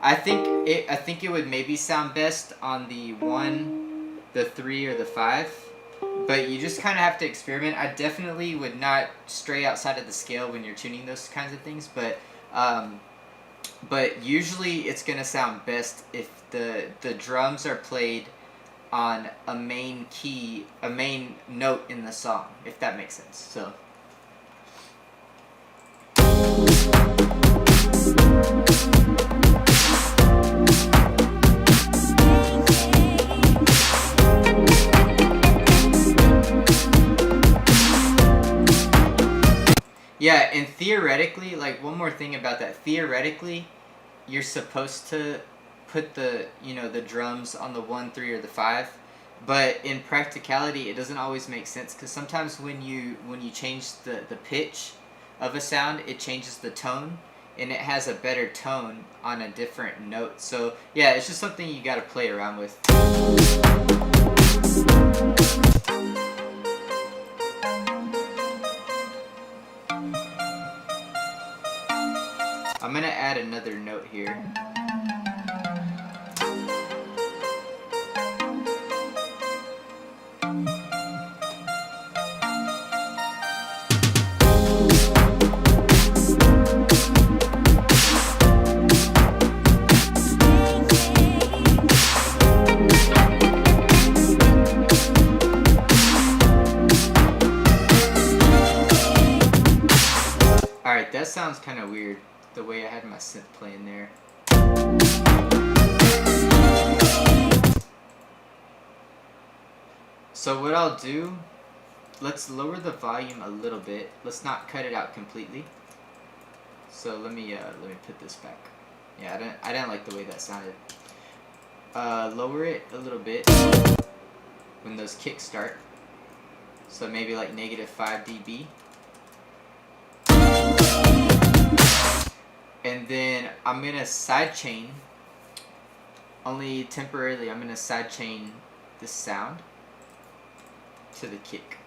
Speaker 1: I think it would maybe sound best on the 1, the 3, or the 5. But you just kind of have to experiment. I definitely would not stray outside of the scale when you're tuning those kinds of things. But usually it's gonna sound best if the drums are played on a main key, a main note in the song, if that makes sense. So. Yeah, and theoretically, like, one more thing about that. Theoretically, you're supposed to put the drums on the 1, 3, or the 5, but in practicality, it doesn't always make sense, because sometimes when you change the pitch of a sound, it changes the tone, and it has a better tone on a different note. So yeah, it's just something you gotta play around with. I'm gonna add another note here. Alright, that sounds kind of weird, the way I had my synth playing there. So what I'll do, let's lower the volume a little bit. Let's not cut it out completely. So let me put this back. Yeah, I didn't like the way that sounded. Lower it a little bit when those kicks start. So maybe like -5 dB. And then I'm gonna sidechain, only temporarily, I'm gonna sidechain the sound to the kick.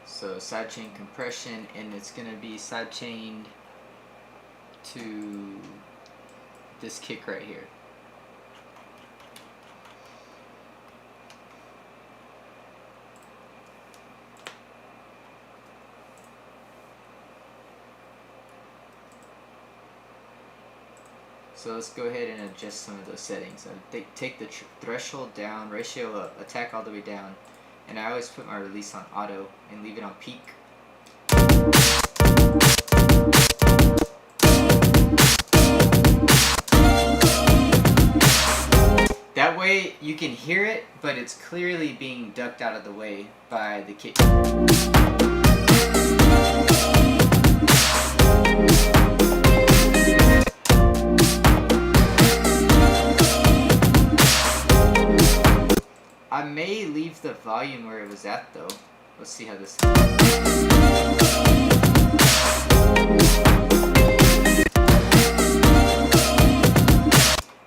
Speaker 1: So sidechain compression, and it's gonna be sidechained to this kick right here. So let's go ahead and adjust some of those settings. I take the threshold down, ratio up, attack all the way down, and I always put my release on auto and leave it on peak. That way you can hear it, but it's clearly being ducked out of the way by the kick. I may leave the volume where it was at though. Let's see how this sounds.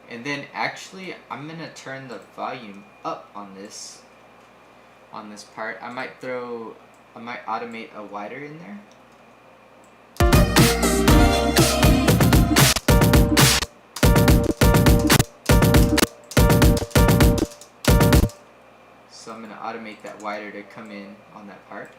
Speaker 1: And then actually I'm gonna turn the volume up on this part. I might automate a wider in there. So I'm going to automate that wider to come in on that part.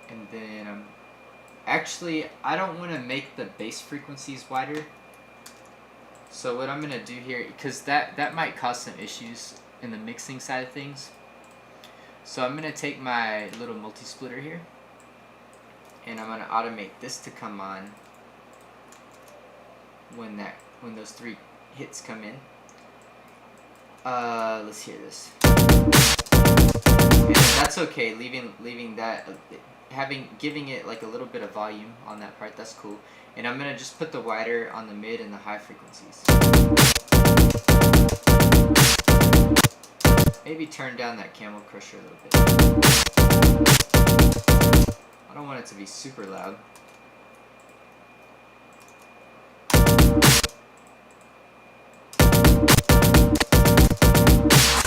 Speaker 1: And then actually I don't want to make the bass frequencies wider. So what I'm going to do here, because that might cause some issues in the mixing side of things. So I'm going to take my little multi-splitter here, and I'm going to automate this to come on when those 3 hits come in. Let's hear this. And that's okay, leaving that, giving it like a little bit of volume on that part, that's cool. And I'm going to just put the wider on the mid and the high frequencies. Maybe turn down that Camel Crusher a little bit. I don't want it to be super loud.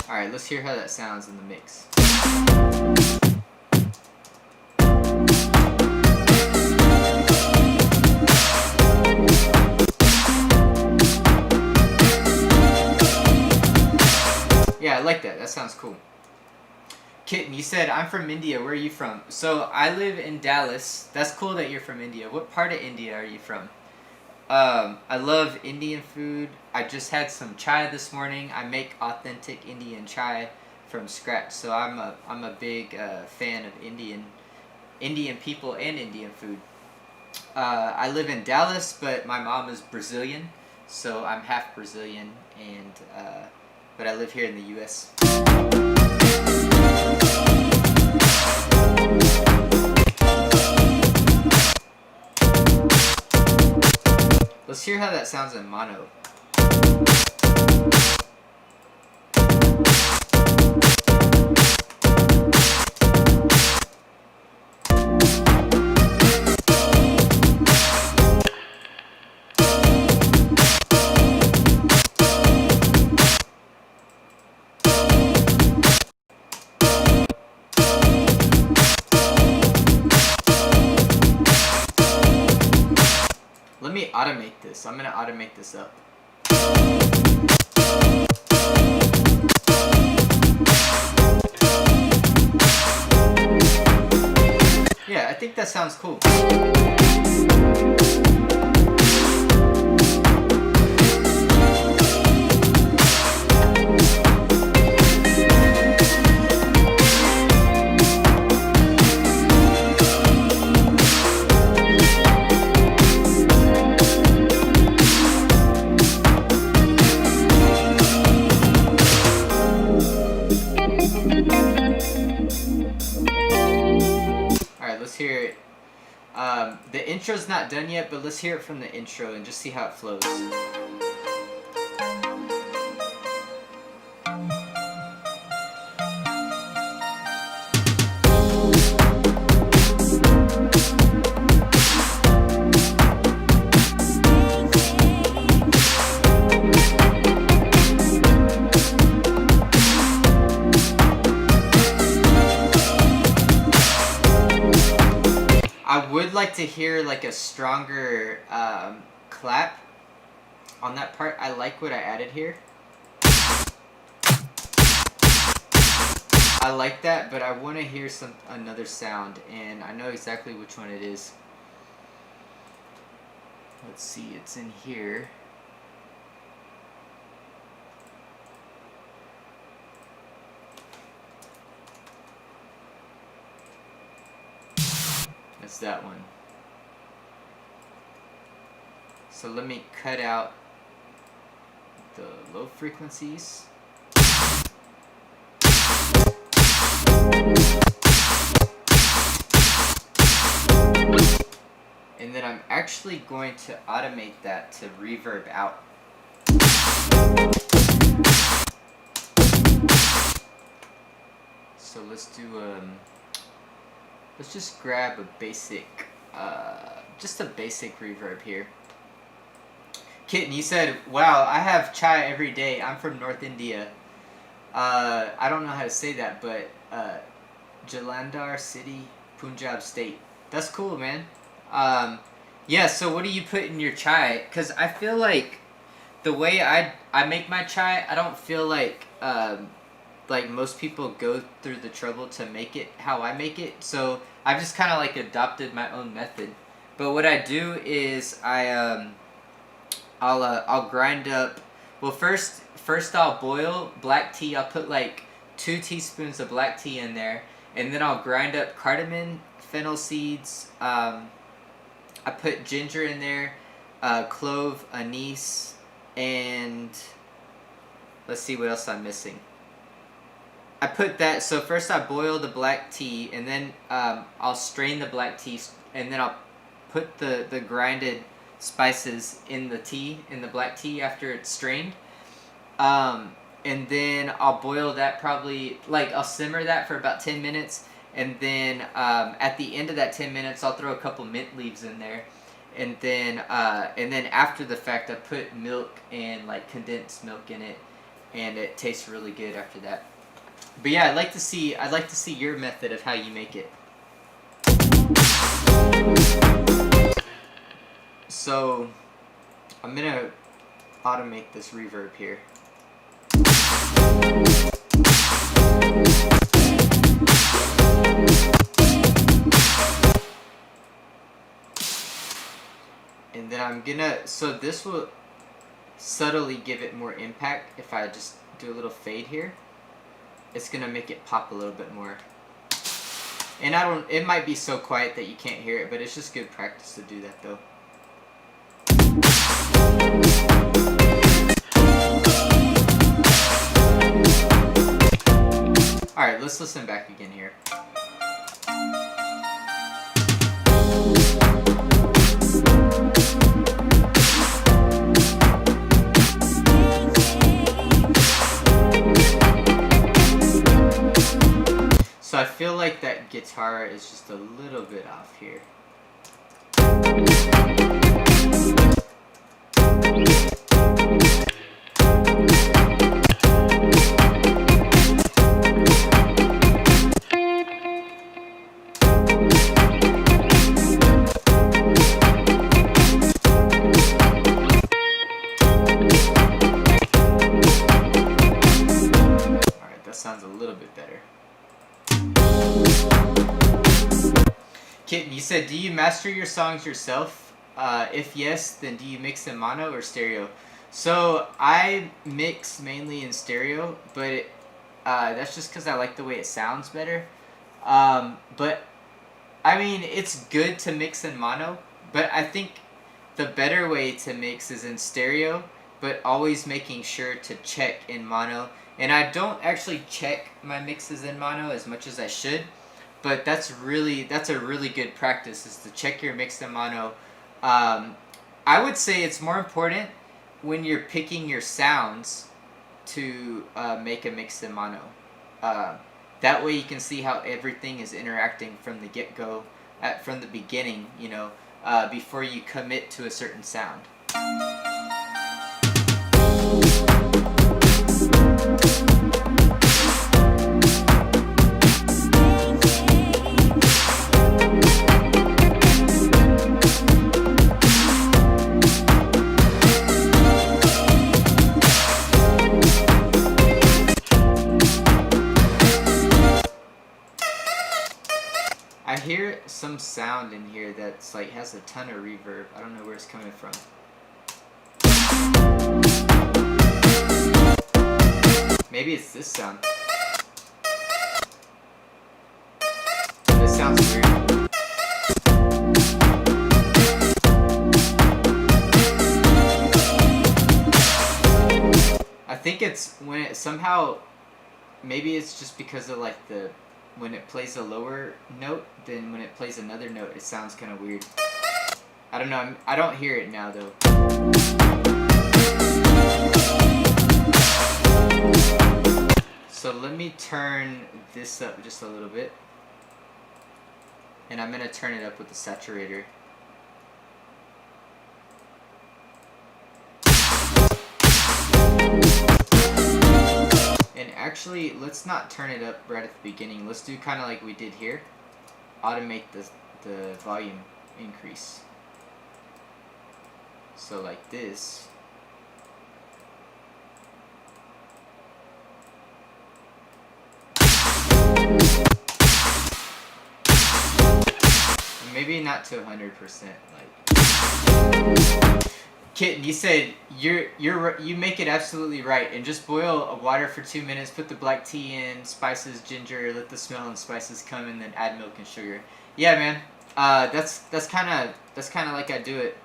Speaker 1: Alright, let's hear how that sounds in the mix. Yeah, I like that. That sounds cool. Kitten, you said, I'm from India. Where are you from? So, I live in Dallas. That's cool that you're from India. What part of India are you from? I love Indian food. I just had some chai this morning. I make authentic Indian chai from scratch. So, I'm a big fan of Indian people and Indian food. I live in Dallas, but my mom is Brazilian. So, I'm half Brazilian, and but I live here in the U.S. Let's hear how that sounds in mono. Let me automate this. I'm gonna automate this up. Yeah, I think that sounds cool. Hear it. The intro's not done yet, but let's hear it from the intro and just see how it flows. I would like to hear like a stronger clap on that part. I like what I added here. I like that, but I want to hear another sound, and I know exactly which one it is. Let's see, it's in here. It's that one. So let me cut out the low frequencies. And then I'm actually going to automate that to reverb out. So let's do let's just grab a basic, just a basic reverb here. Kitten, you said, wow, I have chai every day. I'm from North India. I don't know how to say that, but Jalandhar City, Punjab State. That's cool, man. Yeah, so what do you put in your chai? Because I feel like the way I make my chai, I don't feel like most people go through the trouble to make it how I make it. So I've just kind of like adopted my own method. But what I do is I'll grind up. Well, first I'll boil black tea. I'll put like 2 teaspoons of black tea in there, and then I'll grind up cardamom, fennel seeds. I put ginger in there, clove, anise, and let's see what else I'm missing. I put that, so first I boil the black tea, and then I'll strain the black tea, and then I'll put the grinded spices in the tea, in the black tea after it's strained. And then I'll boil that probably, like I'll simmer that for about 10 minutes, and then at the end of that 10 minutes I'll throw a couple mint leaves in there, and then after the fact I put milk and like condensed milk in it, and it tastes really good after that. But yeah, I'd like to see your method of how you make it. So I'm gonna automate this reverb here. And then I'm gonna, so this will subtly give it more impact if I just do a little fade here. It's gonna make it pop a little bit more. And it might be so quiet that you can't hear it, but it's just good practice to do that though. Alright, let's listen back again here. feel like that guitar is just a little bit off here. Sounds a little bit better. Kitten, you said, do you master your songs yourself? If yes, then do you mix in mono or stereo? So I mix mainly in stereo, but that's just because I like the way it sounds better. But I mean, it's good to mix in mono, but I think the better way to mix is in stereo, but always making sure to check in mono. And I don't actually check my mixes in mono as much as I should, but that's a really good practice, is to check your mix in mono. I would say it's more important when you're picking your sounds to make a mix in mono. That way you can see how everything is interacting from the get-go, from the beginning, you know, before you commit to a certain sound. I hear some sound in here that's like has a ton of reverb. I don't know where it's coming from. Maybe it's this sound. This sounds weird. I think it's when it somehow, maybe it's just because of like when it plays a lower note, then when it plays another note, it sounds kind of weird. I don't know. I don't hear it now though. So let me turn this up just a little bit. And I'm going to turn it up with the saturator. And actually, let's not turn it up right at the beginning. Let's do kind of like we did here. Automate the volume increase. So like this. Maybe not to 100%. Like, Kitten, you said you make it absolutely right, and just boil water for 2 minutes. Put the black tea in, spices, ginger, let the smell and spices come, and then add milk and sugar. Yeah, man. That's kind of like I do it.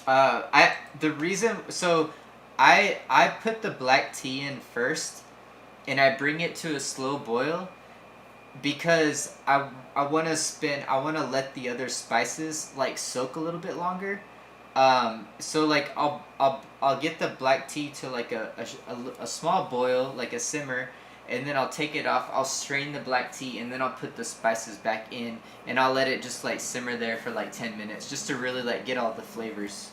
Speaker 1: I put the black tea in first, and I bring it to a slow boil. Because I want to let the other spices like soak a little bit longer. So like I'll get the black tea to like a small boil, like a simmer, and then I'll take it off. I'll strain the black tea, and then I'll put the spices back in, and I'll let it just like simmer there for like 10 minutes, just to really like get all the flavors.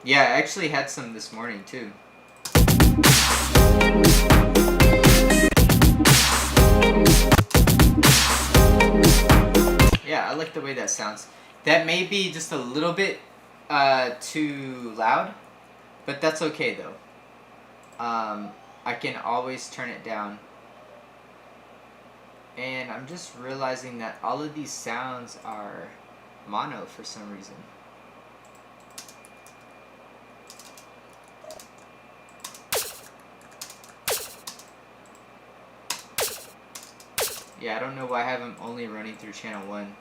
Speaker 1: Yeah, I actually had some this morning too. Yeah, I like the way that sounds. That may be just a little bit too loud, but that's okay though. I can always turn it down. And I'm just realizing that all of these sounds are mono for some reason. Yeah, I don't know why I have them only running through channel 1.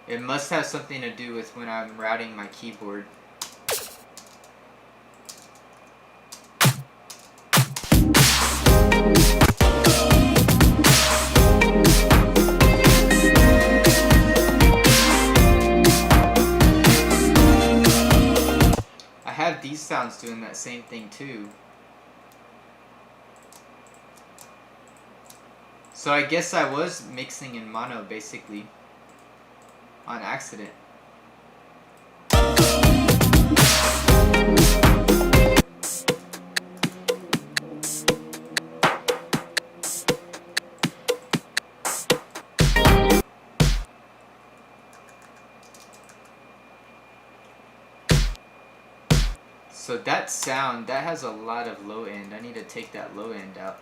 Speaker 1: It must have something to do with when I'm routing my keyboard. that same thing too. So I guess I was mixing in mono basically on accident. So that sound, that has a lot of low end. I need to take that low end out.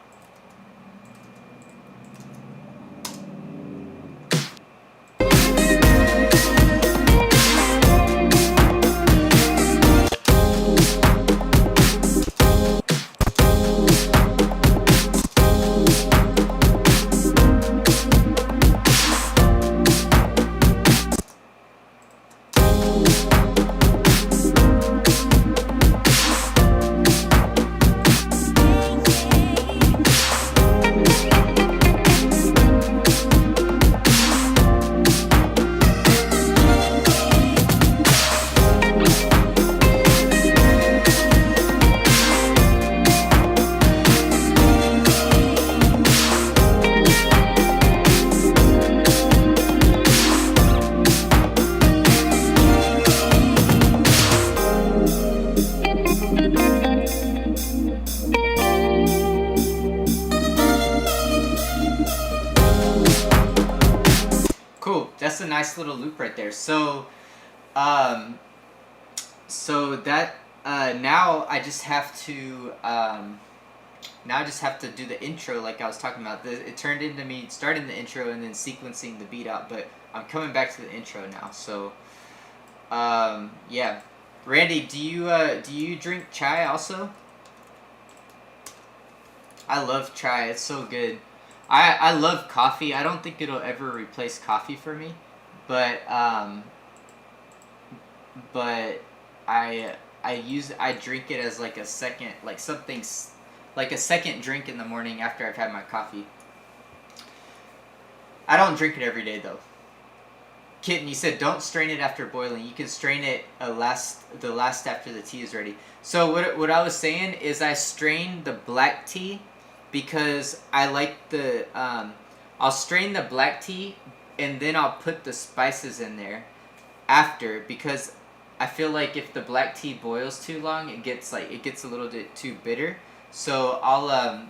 Speaker 1: Cool, that's a nice little loop right there. So, that now I just have to do the intro like I was talking about. It turned into me starting the intro and then sequencing the beat out, but I'm coming back to the intro now. So, yeah, Randy, do you drink chai also? I love chai. It's so good. I love coffee. I don't think it'll ever replace coffee for me, but I drink it as like a second, like something's like a second drink in the morning after I've had my coffee. I don't drink it every day though. Kitten, you said don't strain it after boiling. You can strain it the last after the tea is ready. So what I was saying is I strain the black tea because I like the I'll strain the black tea and then I'll put the spices in there after, because I feel like if the black tea boils too long, it gets a little bit too bitter. So I'll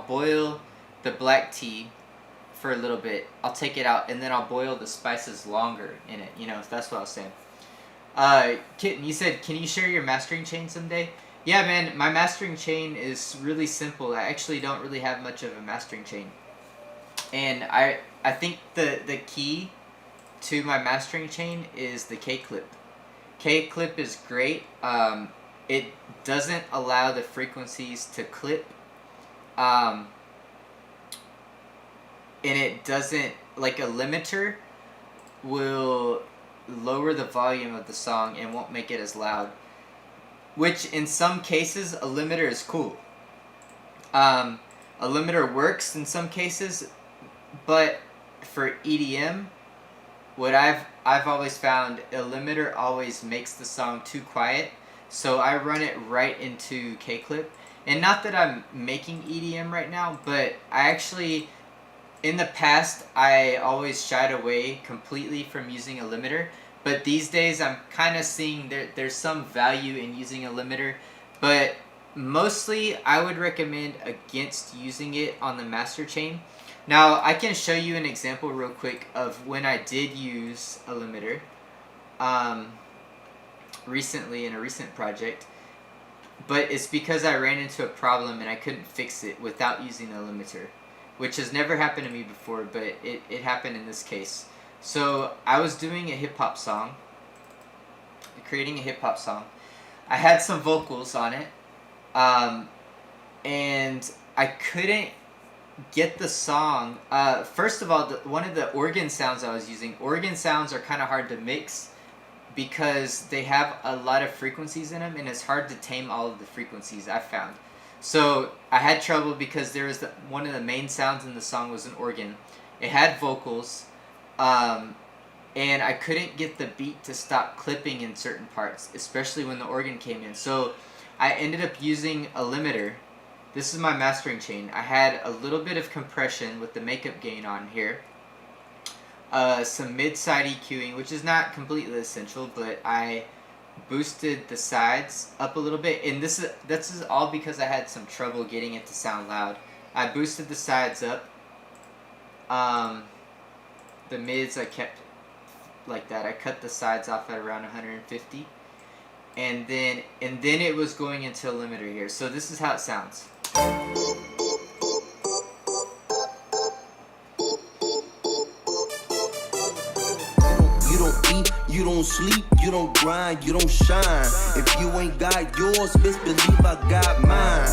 Speaker 1: boil the black tea for a little bit. I'll take it out and then I'll boil the spices longer in it. You know, that's what I was saying. Kitten, you said, can you share your mastering chain someday? Yeah, man, my mastering chain is really simple. I actually don't really have much of a mastering chain. And I think the key to my mastering chain is the K-clip. K-clip is great. It doesn't allow the frequencies to clip. And it doesn't, like a limiter will lower the volume of the song and won't make it as loud. Which in some cases, a limiter is cool. A limiter works in some cases, but for EDM, what I've always found, a limiter always makes the song too quiet. So I run it right into K-clip. And not that I'm making EDM right now, but I actually, in the past, I always shied away completely from using a limiter. But these days, I'm kind of seeing there's some value in using a limiter. But mostly, I would recommend against using it on the master chain. Now, I can show you an example real quick of when I did use a limiter recently in a recent project. But it's because I ran into a problem and I couldn't fix it without using a limiter, which has never happened to me before, but it happened in this case. So I was doing a hip-hop song, creating a hip-hop song. I had some vocals on it, and I couldn't get the song. First of all, one of the organ sounds I was using, organ sounds are kind of hard to mix because they have a lot of frequencies in them, and it's hard to tame all of the frequencies, I found. So I had trouble because there was one of the main sounds in the song was an organ. It had vocals, and and I couldn't get the beat to stop clipping in certain parts, especially when the organ came in. So I ended up using a limiter. This is my mastering chain. I had a little bit of compression with the makeup gain on here. Some mid-side EQing, which is not completely essential, but I boosted the sides up a little bit, and this is all because I had some trouble getting it to sound loud. I boosted the sides up. The mids I kept like that. I cut the sides off at around 150, and then it was going into a limiter here. So this is how it sounds.
Speaker 2: You don't eat, you don't sleep, you don't grind, you don't shine. If you ain't got yours, best believe I got mine.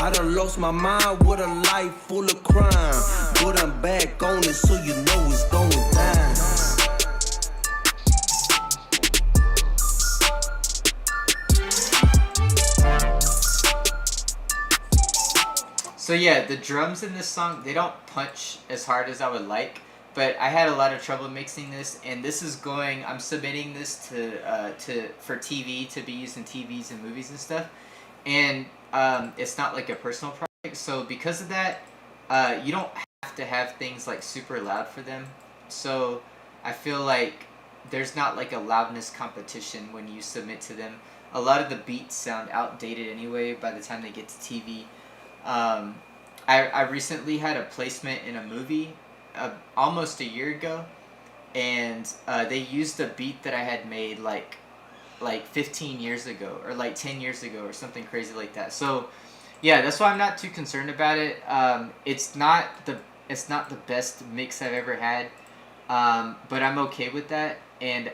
Speaker 2: I done lost my mind with a life full of crime, but I'm back on it, so you know it's going down.
Speaker 1: So yeah, the drums in this song, they don't punch as hard as I would like, but I had a lot of trouble mixing this, and this is going, I'm submitting this for TV, to be used in TVs and movies and stuff, and it's not like a personal project, so because of that, you don't have to have things like super loud for them, so I feel like there's not like a loudness competition when you submit to them. A lot of the beats sound outdated anyway by the time they get to TV. I recently had a placement in a movie almost a year ago, and they used a beat that I had made like 15 years ago or like 10 years ago or something crazy like that. So yeah, that's why I'm not too concerned about it. It's not the best mix I've ever had, but I'm okay with that, and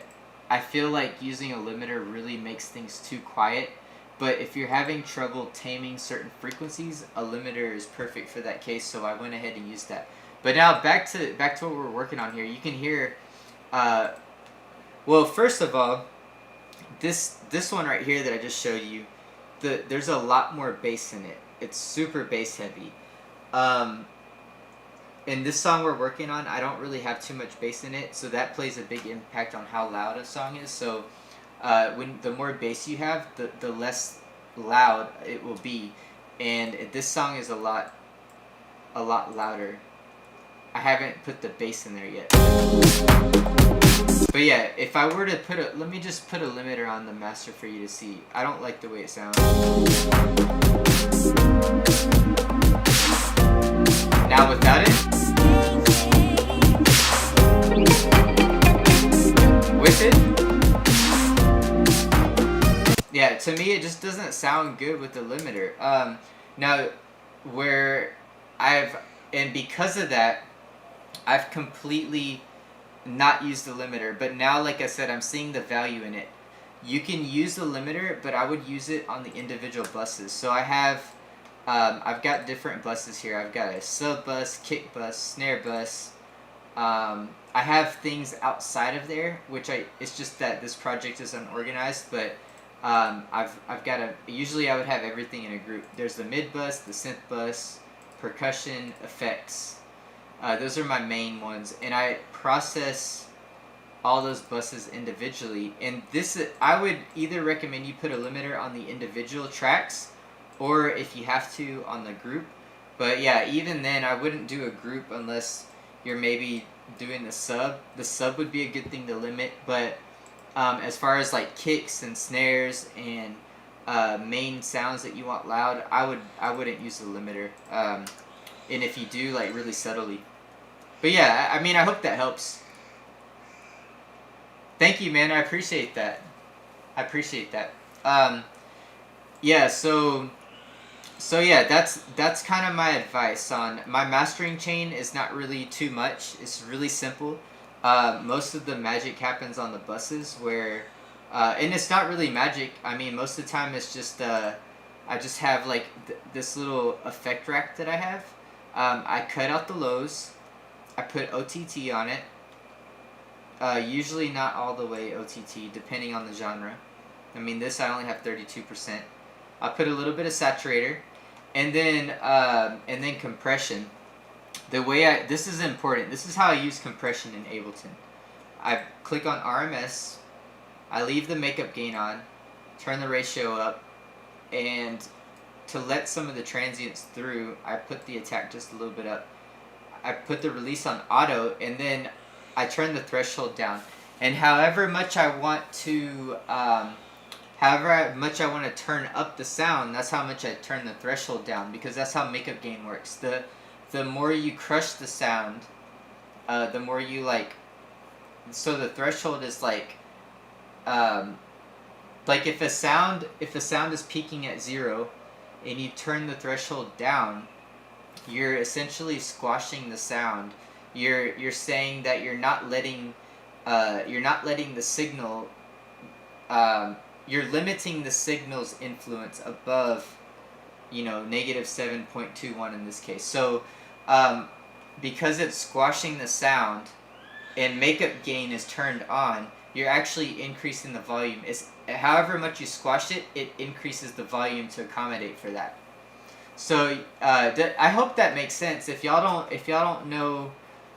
Speaker 1: I feel like using a limiter really makes things too quiet. But if you're having trouble taming certain frequencies, a limiter is perfect for that case, so I went ahead and used that. But now back to what we're working on here. You can hear, well, first of all, this one right here that I just showed you, there's a lot more bass in it. It's super bass heavy. In this song we're working on, I don't really have too much bass in it, so that plays a big impact on how loud a song is. So when the more bass you have, the less loud it will be, and this song is a lot louder. I haven't put the bass in there yet, but yeah, if I were to let me just put a limiter on the master for you to see. I don't like the way it sounds. Now without it, with it. Yeah, to me it just doesn't sound good with the limiter. Now, and because of that, I've completely not used the limiter, but now, like I said, I'm seeing the value in it. You can use the limiter, but I would use it on the individual buses. So I've got different buses here. I've got a sub bus, kick bus, snare bus. I have things outside of there, it's just that this project is unorganized, but I've got usually I would have everything in a group. There's the mid bus, the synth bus, percussion, effects. Those are my main ones, and I process all those buses individually. And I would either recommend you put a limiter on the individual tracks, or if you have to, on the group. But yeah, even then, I wouldn't do a group unless you're maybe doing the sub. The sub would be a good thing to limit, but as far as like kicks and snares and main sounds that you want loud, I wouldn't use the limiter. And if you do, like really subtly. But yeah, I mean, I hope that helps. Thank you, man. I appreciate that. Yeah. So yeah, that's kind of my advice on my mastering chain. Is not really too much. It's really simple. Most of the magic happens on the buses where, and it's not really magic. I mean, most of the time it's just I just have like this little effect rack that I have. I cut out the lows. I put OTT on it. Usually not all the way OTT, depending on the genre. I mean, this I only have 32%. I put a little bit of saturator, and then compression. This is important. This is how I use compression in Ableton. I click on RMS, I leave the makeup gain on, turn the ratio up, and to let some of the transients through, I put the attack just a little bit up. I put the release on auto, and then I turn the threshold down. And however much I want to turn up the sound, that's how much I turn the threshold down, because that's how makeup gain works. The more you crush the sound, the more you like. So the threshold is like if a sound is peaking at 0, and you turn the threshold down, you're essentially squashing the sound. You're saying that you're not letting the signal. You're limiting the signal's influence above, negative 7.21 in this case. So, because it's squashing the sound, and makeup gain is turned on, you're actually increasing the volume. It's however much you squash it, it increases the volume to accommodate for that. So I hope that makes sense. If y'all don't know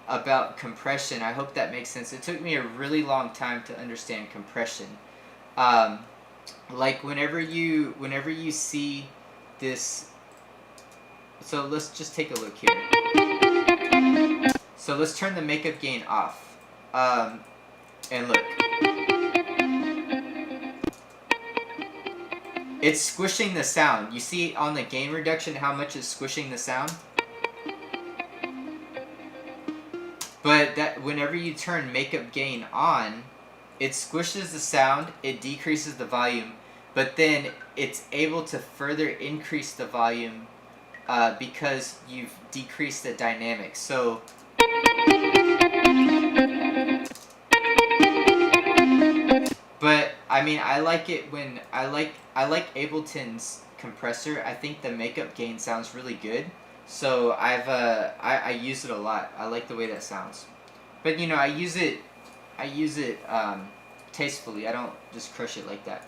Speaker 1: about compression, I hope that makes sense. It took me a really long time to understand compression. Like whenever you see this, so let's just take a look here. So let's turn the makeup gain off, and look. It's squishing the sound. You see on the gain reduction how much it's squishing the sound? But that whenever you turn makeup gain on, it squishes the sound, it decreases the volume, but then it's able to further increase the volume because you've decreased the dynamics. So but I mean, I like it when I like Ableton's compressor. I think the makeup gain sounds really good. So I use it a lot. I like the way that sounds. But I use it tastefully. I don't just crush it like that.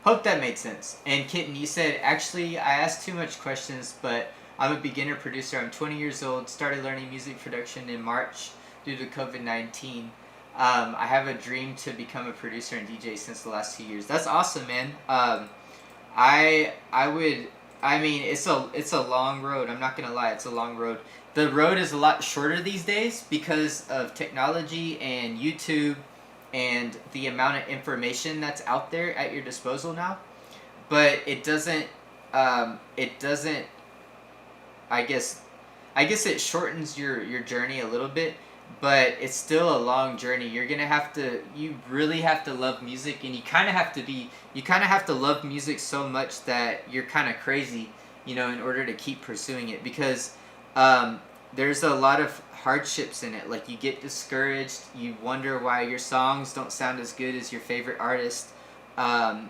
Speaker 1: Hope that made sense. And Kitten, you said, actually, I asked too much questions, but I'm a beginner producer. I'm 20 years old, started learning music production in March due to COVID-19. I have a dream to become a producer and DJ since the last 2 years. That's awesome, man. I mean, it's a long road. I'm not gonna lie, it's a long road. The road is a lot shorter these days because of technology and YouTube and the amount of information that's out there at your disposal now. But it doesn't. I guess it shortens your journey a little bit, but it's still a long journey. You really have to love music, and you kind of have to love music so much that you're kind of crazy, in order to keep pursuing it, because there's a lot of hardships in it. Like, you get discouraged, you wonder why your songs don't sound as good as your favorite artist, and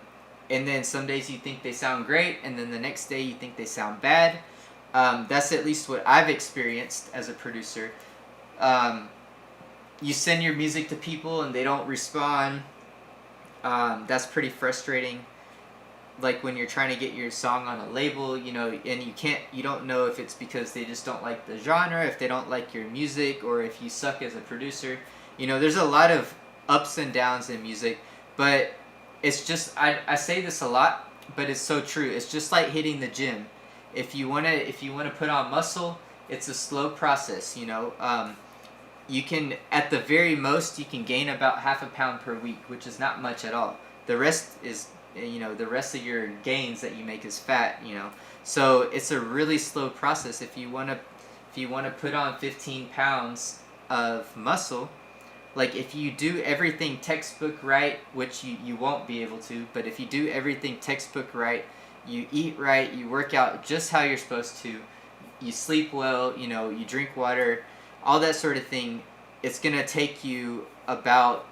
Speaker 1: then some days you think they sound great, and then the next day you think they sound bad. That's at least what I've experienced as a producer. You send your music to people and they don't respond. That's pretty frustrating. Like when you're trying to get your song on a label, and you don't know if it's because they just don't like the genre, if they don't like your music, or if you suck as a producer. There's a lot of ups and downs in music, but it's just, I say this a lot, but it's so true. It's just like hitting the gym. If you wanna put on muscle, it's a slow process. You can, at the very most, you can gain about half a pound per week, which is not much at all. The rest is, the rest of your gains that you make is fat. So it's a really slow process. If you wanna put on 15 pounds of muscle, like if you do everything textbook right, which you won't be able to, but if you do everything textbook right, you eat right, you work out just how you're supposed to, you sleep well, you drink water, all that sort of thing, it's going to take you about,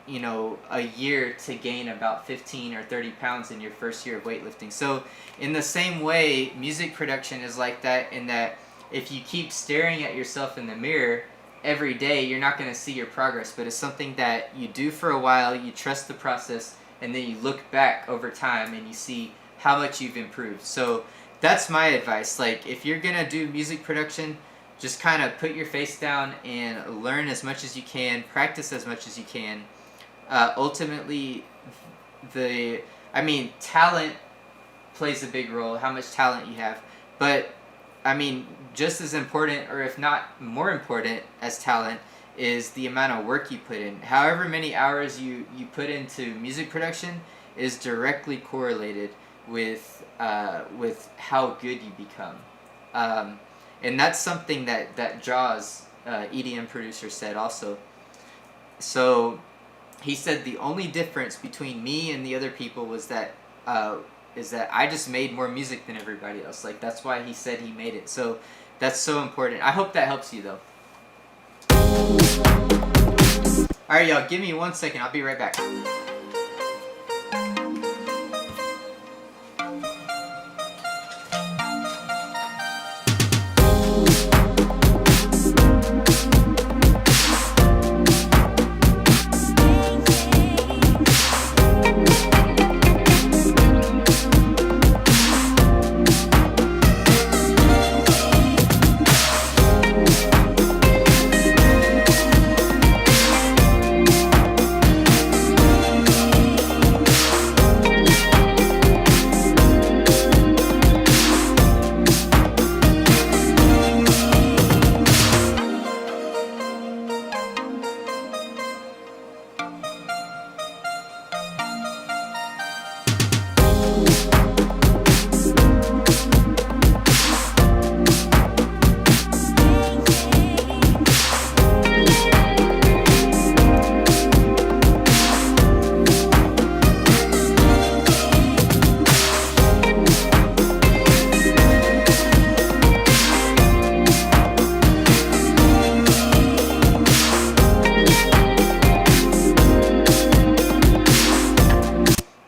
Speaker 1: a year to gain about 15 or 30 pounds in your first year of weightlifting. So in the same way, music production is like that, in that if you keep staring at yourself in the mirror every day, you're not going to see your progress, but it's something that you do for a while, you trust the process, and then you look back over time and you see how much you've improved. So that's my advice. Like, if you're gonna do music production, just kind of put your face down and learn as much as you can, practice as much as you can. Ultimately, talent plays a big role, how much talent you have, but just as important, or if not more important as talent, is the amount of work you put in. However many hours you put into music production is directly correlated with how good you become. And that's something that Jaws, EDM producer, said also. So he said the only difference between me and the other people was that is that I just made more music than everybody else. Like, that's why he said he made it. So that's so important. I hope that helps you, though. Alright, y'all, give me 1 second. I'll be right back.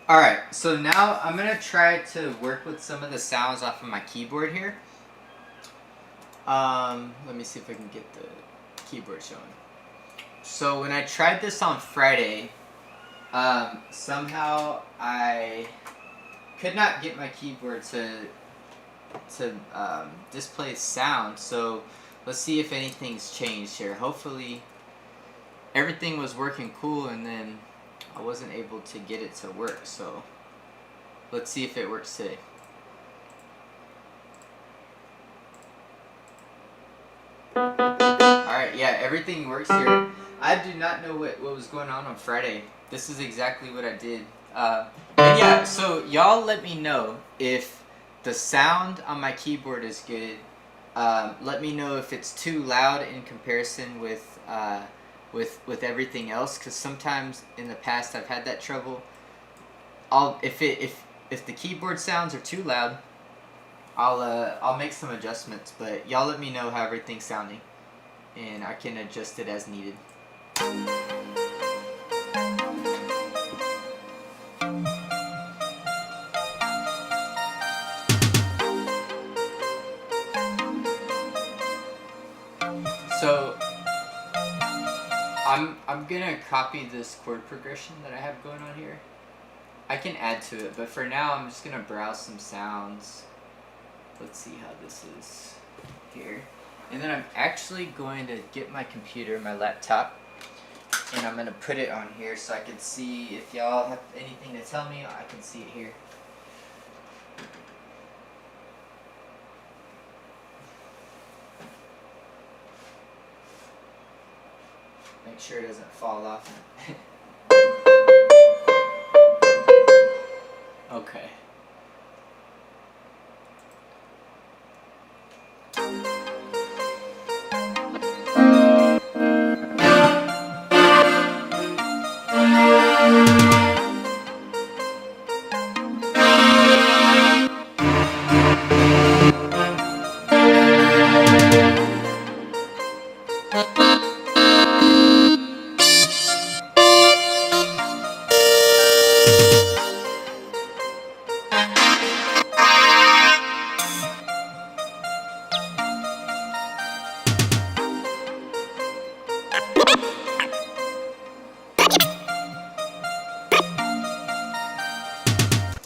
Speaker 1: Alright, so now I'm going to try to work with some of the sounds off of my keyboard here. Let me see if I can get the keyboard showing. So when I tried this on Friday, somehow I could not get my keyboard to display sound. So let's see if anything's changed here. Hopefully everything was working cool, and then I wasn't able to get it to work, so let's see if it works today. Alright, yeah, everything works here. I do not know what was going on Friday. This is exactly what I did. And yeah, so y'all let me know if the sound on my keyboard is good. Let me know if it's too loud in comparison with everything else, because sometimes in the past I've had that trouble. If the keyboard sounds are too loud, I'll make some adjustments, but y'all let me know how everything's sounding, and I can adjust it as needed. So I'm gonna copy this chord progression that I have going on here. I can add to it, but for now I'm just gonna browse some sounds. Let's see how this is here. And then I'm actually going to get my computer, my laptop, and I'm gonna put it on here so I can see if y'all have anything to tell me. I can see it here. Make sure it doesn't fall off. Okay.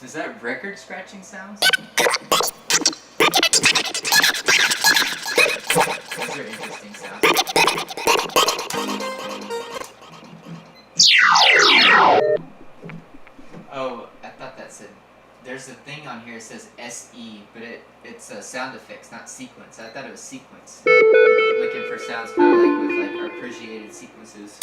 Speaker 1: Is that record scratching sounds? Is sound effects, not sequence. I thought it was sequence. Looking for sounds kind of like with like arpeggiated sequences.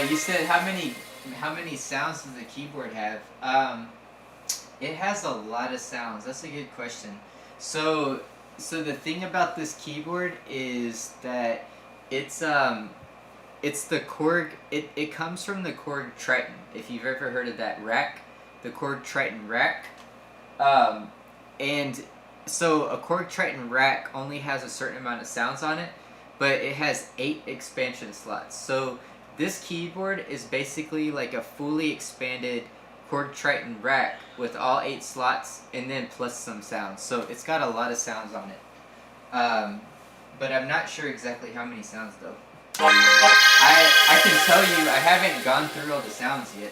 Speaker 1: You said how many sounds does the keyboard have? It has a lot of sounds. That's a good question. So the thing about this keyboard is that it's the Korg. It comes from the Korg Triton. If you've ever heard of that rack, the Korg Triton rack, and so a Korg Triton rack only has a certain amount of sounds on it, but it has 8 expansion slots. So this keyboard is basically like a fully expanded Korg Triton rack with all 8 slots and then plus some sounds. So it's got a lot of sounds on it. But I'm not sure exactly how many sounds though. I can tell you I haven't gone through all the sounds yet.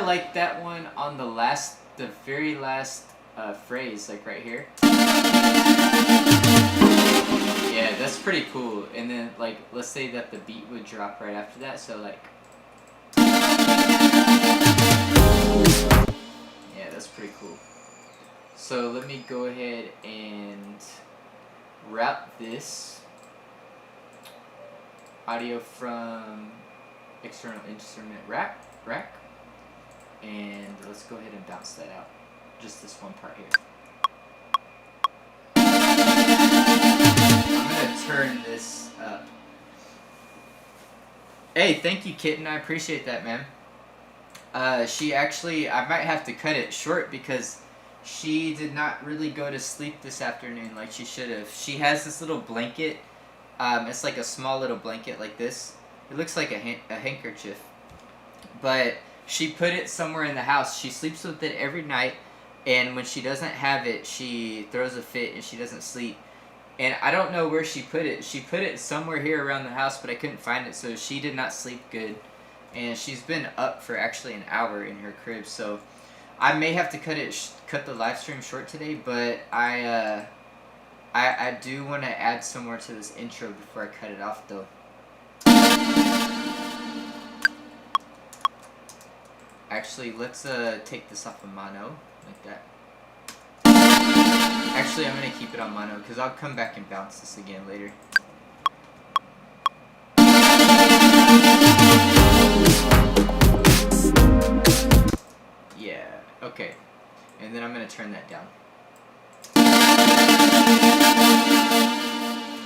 Speaker 1: Like that one on the very last phrase, like right here. Yeah, that's pretty cool. And then like, let's say that the beat would drop right after that, so like. Yeah, that's pretty cool. So let me go ahead and wrap this audio from external instrument rack. And let's go ahead and bounce that out. Just this one part here. I'm gonna turn this up. Hey, thank you, Kitten. I appreciate that, man. She actually, I might have to cut it short because she did not really go to sleep this afternoon like she should have. She has this little blanket. It's like a small little blanket like this. It looks like a handkerchief. But she put it somewhere in the house. She sleeps with it every night, and when she doesn't have it, she throws a fit and she doesn't sleep. And I don't know where she put it. She put it somewhere here around the house, but I couldn't find it, so she did not sleep good. And she's been up for actually an hour in her crib, so I may have to cut the live stream short today, but I do want to add some more to this intro before I cut it off, though. Actually, let's take this off of mono, like that. Actually, I'm going to keep it on mono, because I'll come back and bounce this again later. Yeah, okay. And then I'm going to turn that down.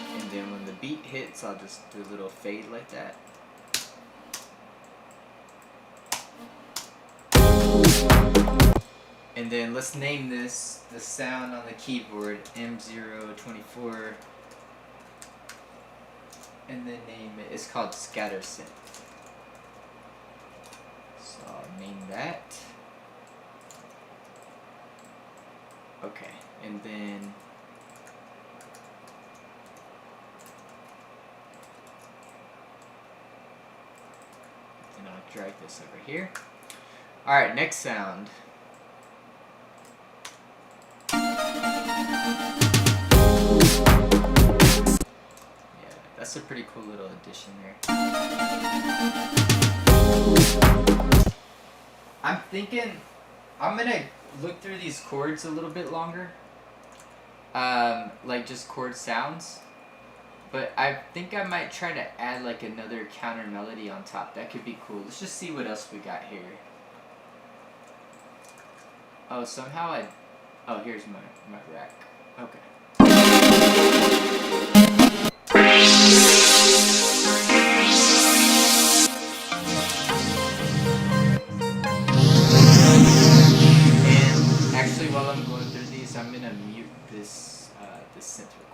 Speaker 1: And then when the beat hits, I'll just do a little fade like that. And then let's name this the sound on the keyboard M024, and then name it. It's called Scatter Synth. So I'll name that. Okay, and then I'll drag this over here. All right, next sound. That's a pretty cool little addition there. I'm thinking I'm gonna look through these chords a little bit longer. Like just chord sounds. But I think I might try to add like another counter melody on top. That could be cool. Let's just see what else we got here. Oh, somehow oh, here's my rack. Okay. And actually, while I'm going through these, I'm gonna mute this synth real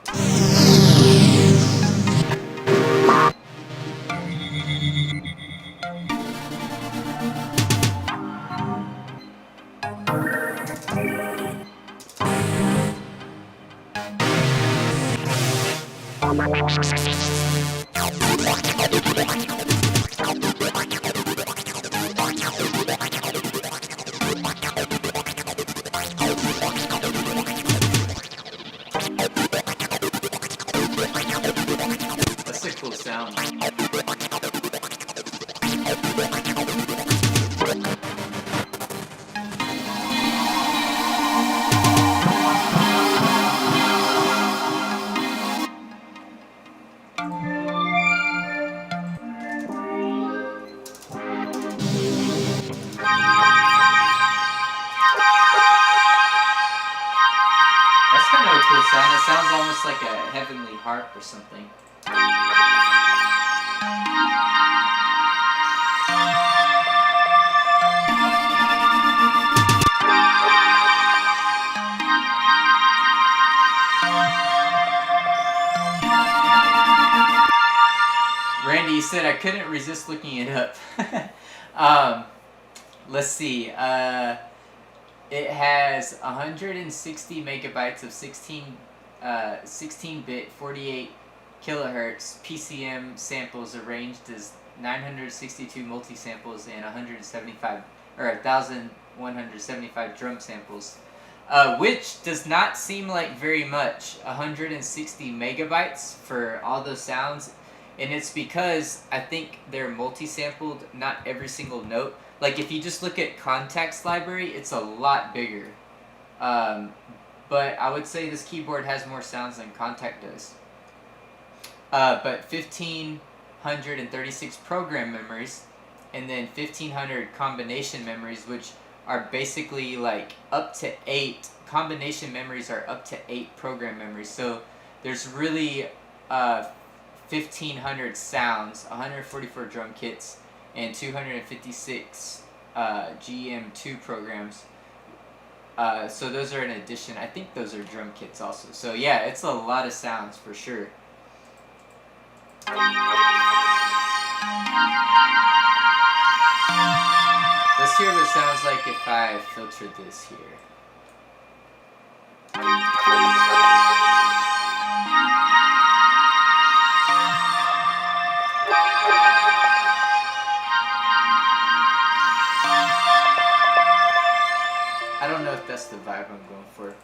Speaker 1: That's a cool sound. That's kind of a cool sound. It sounds almost like a heavenly harp or something. Randy, you said I couldn't resist looking it up. Let's see. It has 160 megabytes of 16-bit 48 kilohertz PCM samples arranged as 962 multi-samples and 1,175 drum samples, which does not seem like very much. 160 megabytes for all those sounds, and it's because I think they're multi-sampled, not every single note. Like if you just look at Contact's library, it's a lot bigger. But I would say this keyboard has more sounds than Contact does. But 1,536 program memories, and then 1,500 combination memories, which are basically like up to 8. Combination memories are up to 8 program memories. So there's really 1,500 sounds, 144 drum kits, and 256 GM2 programs. So those are in addition. I think those are drum kits also. So yeah, it's a lot of sounds for sure. Let's hear what it sounds like if I filtered this here. I don't know if that's the vibe I'm going for.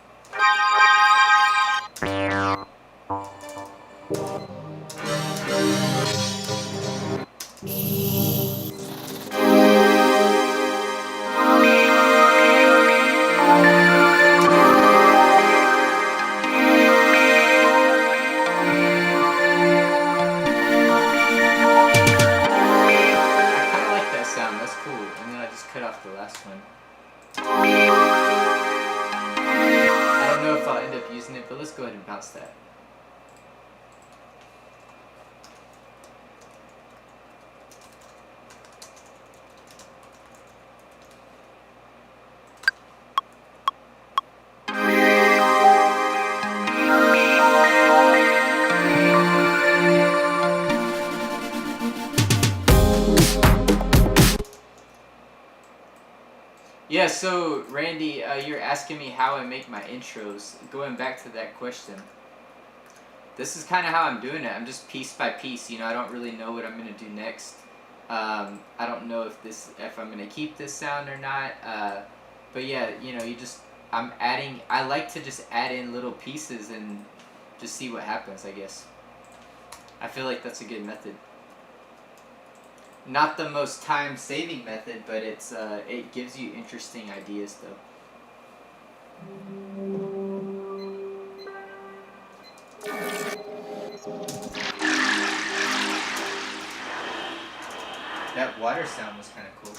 Speaker 1: But let's go ahead and bounce that. Yeah, so Randy, you're asking me how I make my intros. Going back to that question, this is kind of how I'm doing it. I'm just piece by piece. You know, I don't really know what I'm gonna do next. I don't know if I'm gonna keep this sound or not. But yeah, you know, I like to just add in little pieces and just see what happens, I guess. I feel like that's a good method. Not the most time-saving method, but it's it gives you interesting ideas though. That water sound was kind of cool.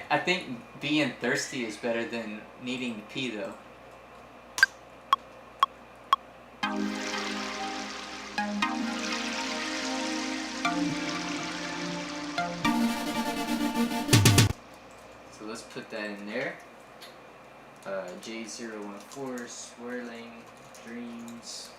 Speaker 1: I think being thirsty is better than needing to pee though. So let's put that in there. J014 swirling dreams.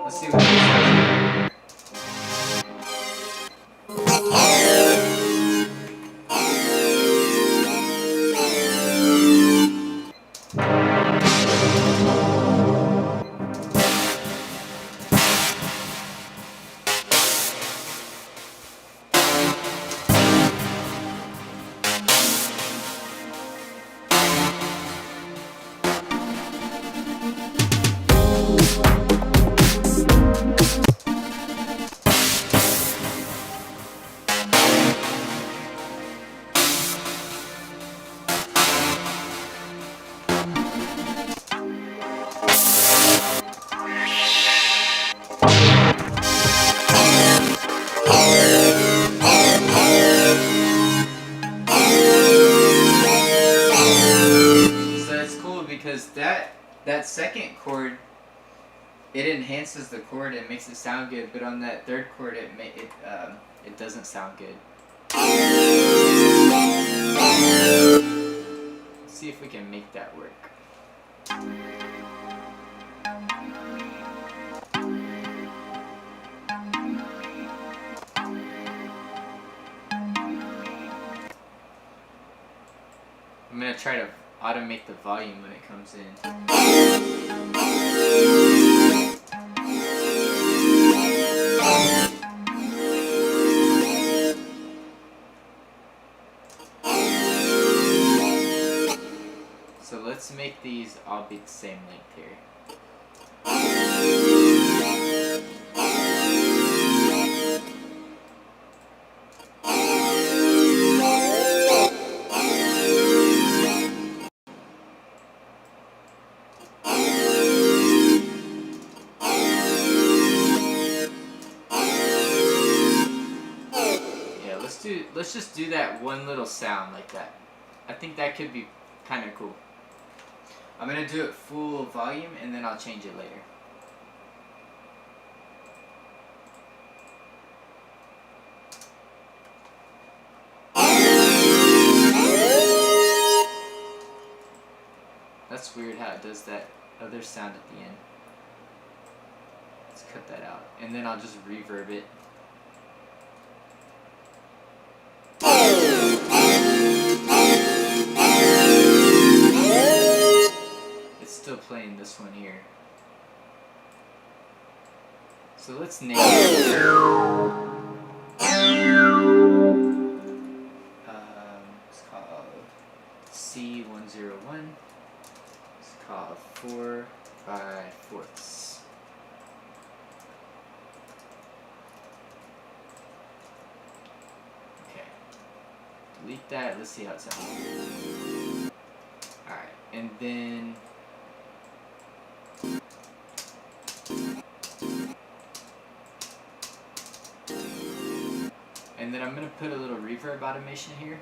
Speaker 1: Let's see what this is. Because that second chord, it enhances the chord and makes it sound good, but on that third chord it doesn't sound good. Let's see if we can make that work. I'm gonna try to automate the volume when it comes in. So let's make these all be the same length here. Let's just do that one little sound like that. I think that could be kind of cool. I'm gonna do it full volume and then I'll change it later. That's weird how it does that other sound at the end. Let's cut that out. And then I'll just reverb it. Still playing this one here. So let's name it. It's called C101. It's called 4/5/4. Okay. Delete that. Let's see how it sounds. Alright, and then I'm going to put a little reverb automation here.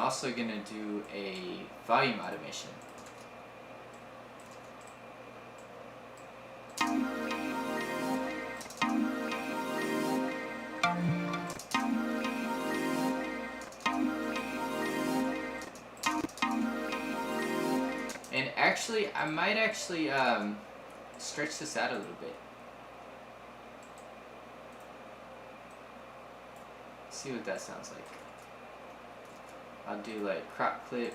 Speaker 1: also going to do a volume automation. And actually, I might actually stretch this out a little bit. See what that sounds like. I'll do like crop clip.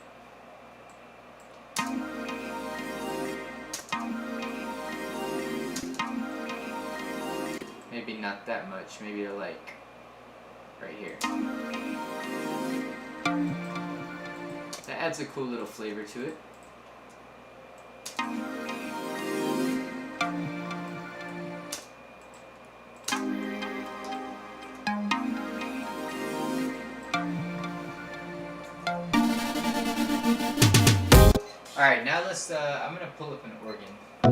Speaker 1: Maybe not that much, maybe like right here. That adds a cool little flavor to it. Alright, now let's, I'm gonna pull up an organ. I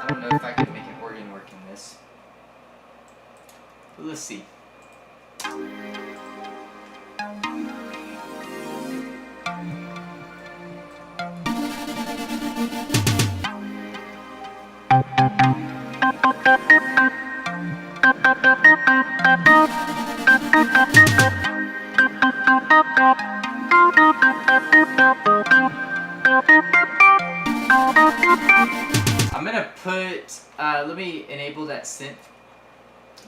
Speaker 1: don't know if I can make an organ work in this. But let's see. I'm gonna put, let me enable that synth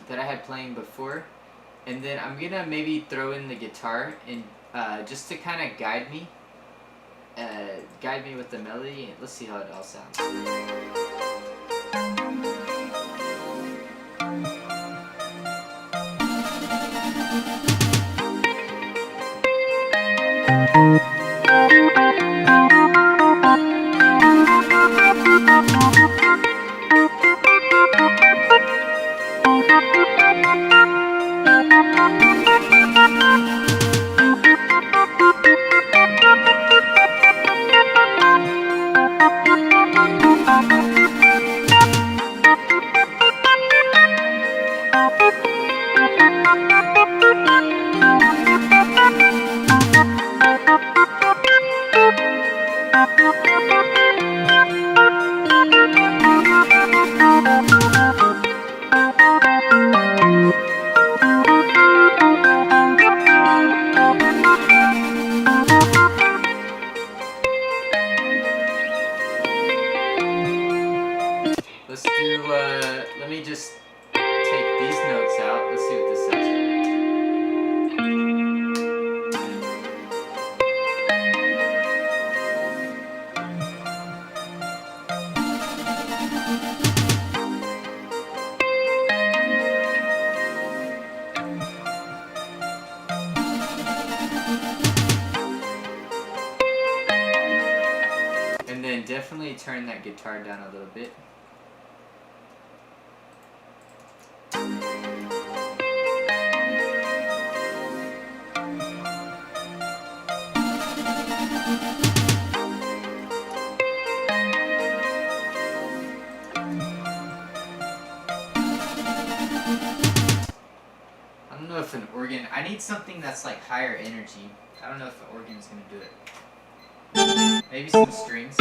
Speaker 1: that I had playing before, and then I'm gonna maybe throw in the guitar and just to kind of guide me with the melody. Let's see how it all sounds. Let's do, let me just take these notes out. Let's see what this sounds like. And then definitely turn that guitar down a little bit. I don't know if an organ, I need something that's like higher energy. I don't know if an organ's gonna do it. Maybe some strings.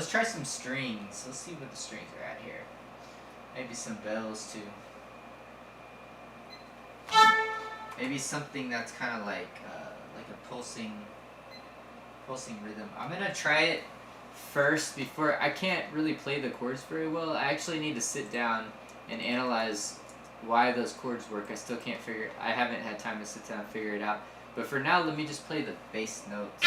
Speaker 1: let's try some strings. Let's see what the strings are at here. Maybe some bells too. Maybe something that's kind of like a pulsing rhythm. I'm gonna try it first before. I can't really play the chords very well. I actually need to sit down and analyze why those chords work. I still can't figure. I haven't had time to sit down and figure it out. But for now, let me just play the bass notes.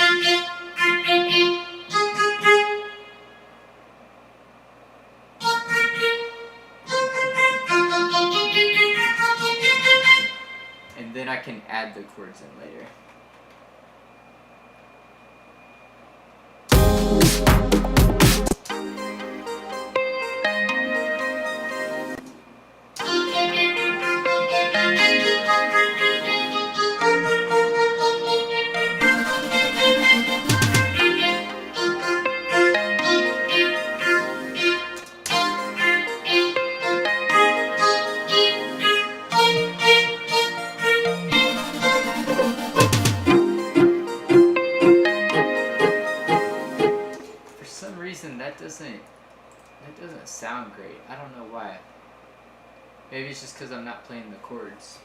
Speaker 1: And then I can add the chords in later. That doesn't sound great. I don't know why. Maybe it's just because I'm not playing the chords.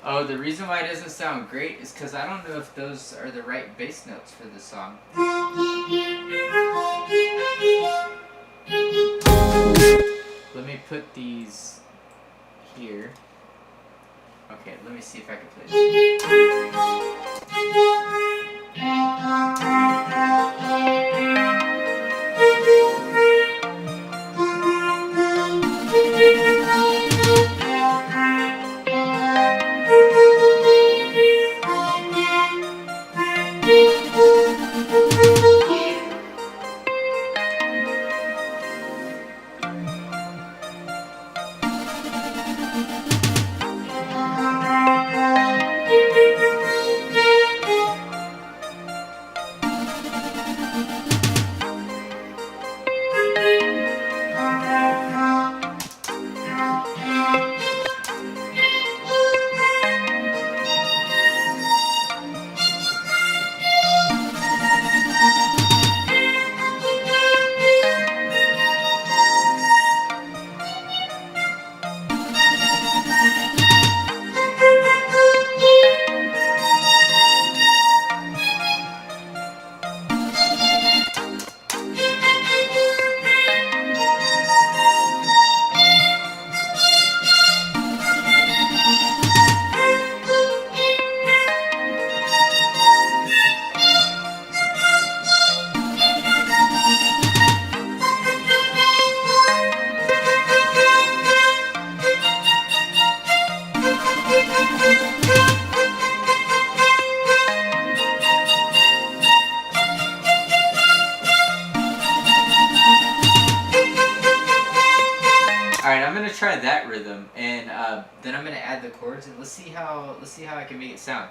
Speaker 1: Oh, the reason why it doesn't sound great is because I don't know if those are the right bass notes for this song. Let me put these here. Okay, let me see if I can play Alright, I'm gonna try that rhythm, and then I'm gonna add the chords, and let's see how I can make it sound.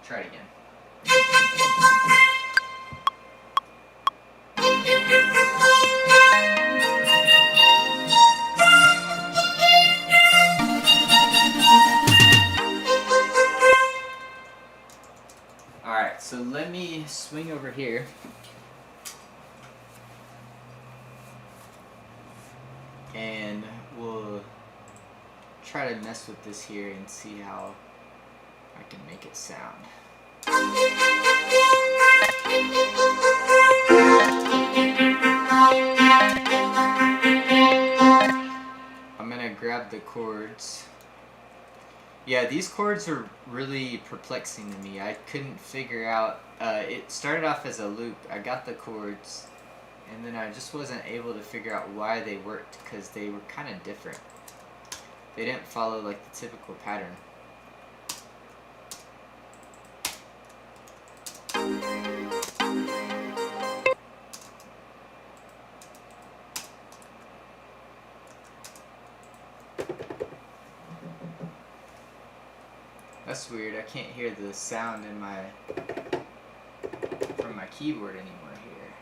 Speaker 1: Try it again. Alright, so let me swing over here. And we'll try to mess with this here and see how I can make it sound. I'm gonna grab the chords. Yeah, these chords are really perplexing to me. I couldn't figure out, it started off as a loop. I got the chords, and then I just wasn't able to figure out why they worked, because they were kind of different. They didn't follow like the typical pattern. That's weird. I can't hear the sound in from my keyboard anymore here.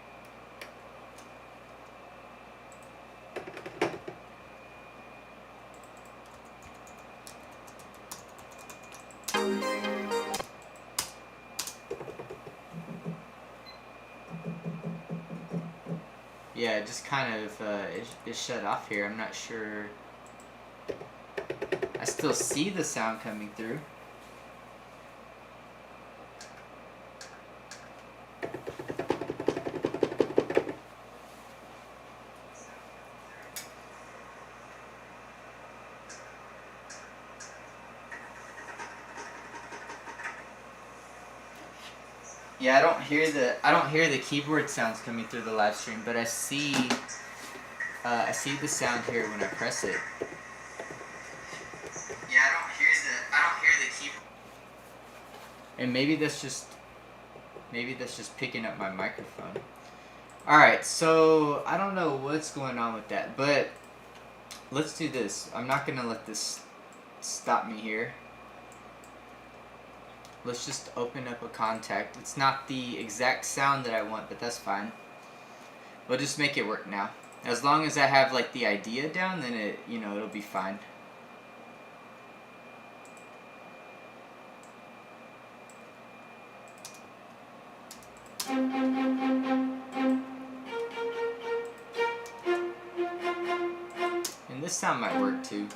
Speaker 1: Yeah, it just kind of it shut off here. I'm not sure. I still see the sound coming through. Yeah, I don't hear the keyboard sounds coming through the live stream, but I see the sound here when I press it. Yeah, I don't hear the keyboard. And maybe that's just picking up my microphone. All right, so I don't know what's going on with that, but let's do this. I'm not gonna let this stop me here. Let's just open up a contact. It's not the exact sound that I want, but that's fine. We'll just make it work now. As long as I have like the idea down, then it'll be fine. And this sound might work too.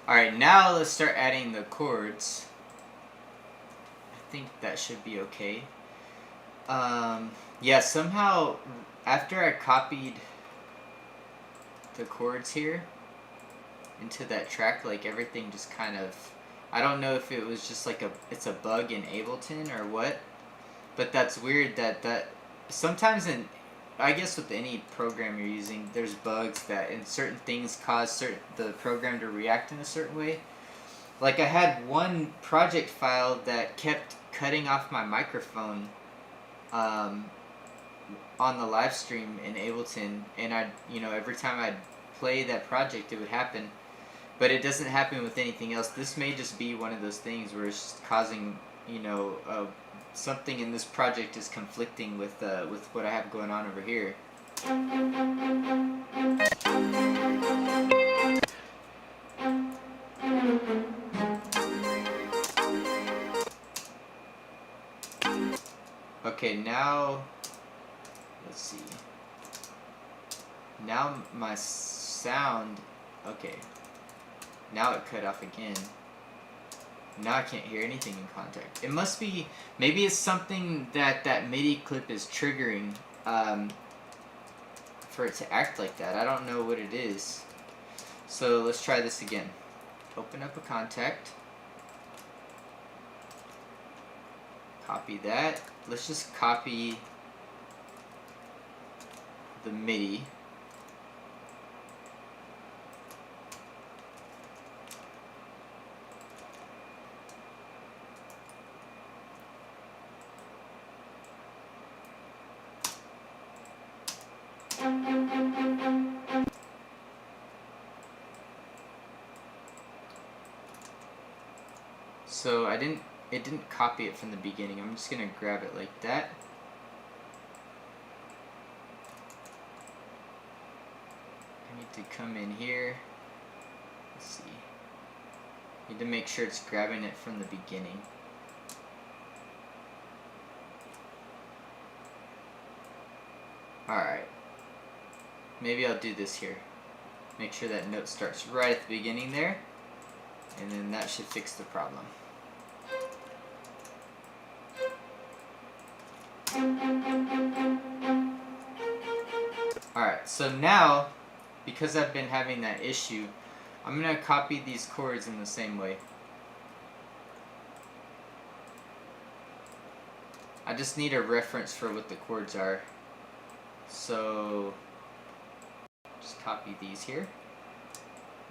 Speaker 1: Alright, now let's start adding the chords. I think that should be okay. Yeah, somehow after I copied the chords here into that track, like everything just kind of, I don't know if it was just like it's a bug in Ableton or what, but that's weird that sometimes I guess with any program you're using, there's bugs that in certain things cause the program to react in a certain way. Like I had one project file that kept cutting off my microphone on the live stream in Ableton, and every time I'd play that project it would happen, but it doesn't happen with anything else. This may just be one of those things where it's just causing, something in this project is conflicting with what I have going on over here. Okay, now let's see. Now my sound, okay. Now it cut off again. Now I can't hear anything in contact. It must be, maybe it's something that MIDI clip is triggering for it to act like that. I don't know what it is. So let's try this again. Open up a contact. Copy that. Let's just copy the MIDI. So it didn't copy it from the beginning. I'm just gonna grab it like that. I need to come in here. Let's see. Need to make sure it's grabbing it from the beginning. Alright. Maybe I'll do this here. Make sure that note starts right at the beginning there. And then that should fix the problem. Alright, so now, because I've been having that issue, I'm going to copy these chords in the same way. I just need a reference for what the chords are. So, just copy these here.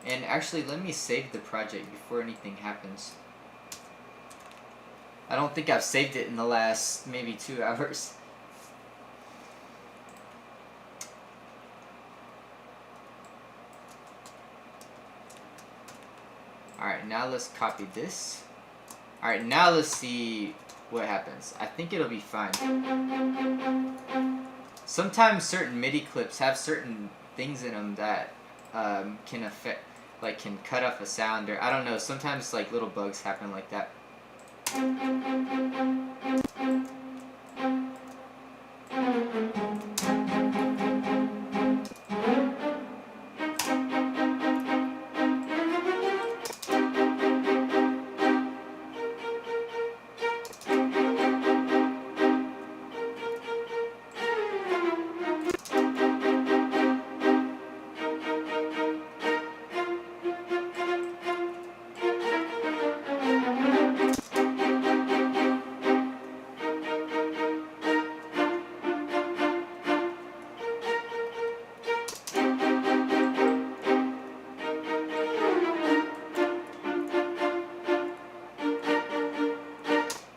Speaker 1: And actually, let me save the project before anything happens. I don't think I've saved it in the last maybe 2 hours. Alright, now let's copy this. Alright, now let's see what happens. I think it'll be fine. Sometimes certain MIDI clips have certain things in them that can affect, like can cut off a sound, or I don't know, sometimes like little bugs happen like that.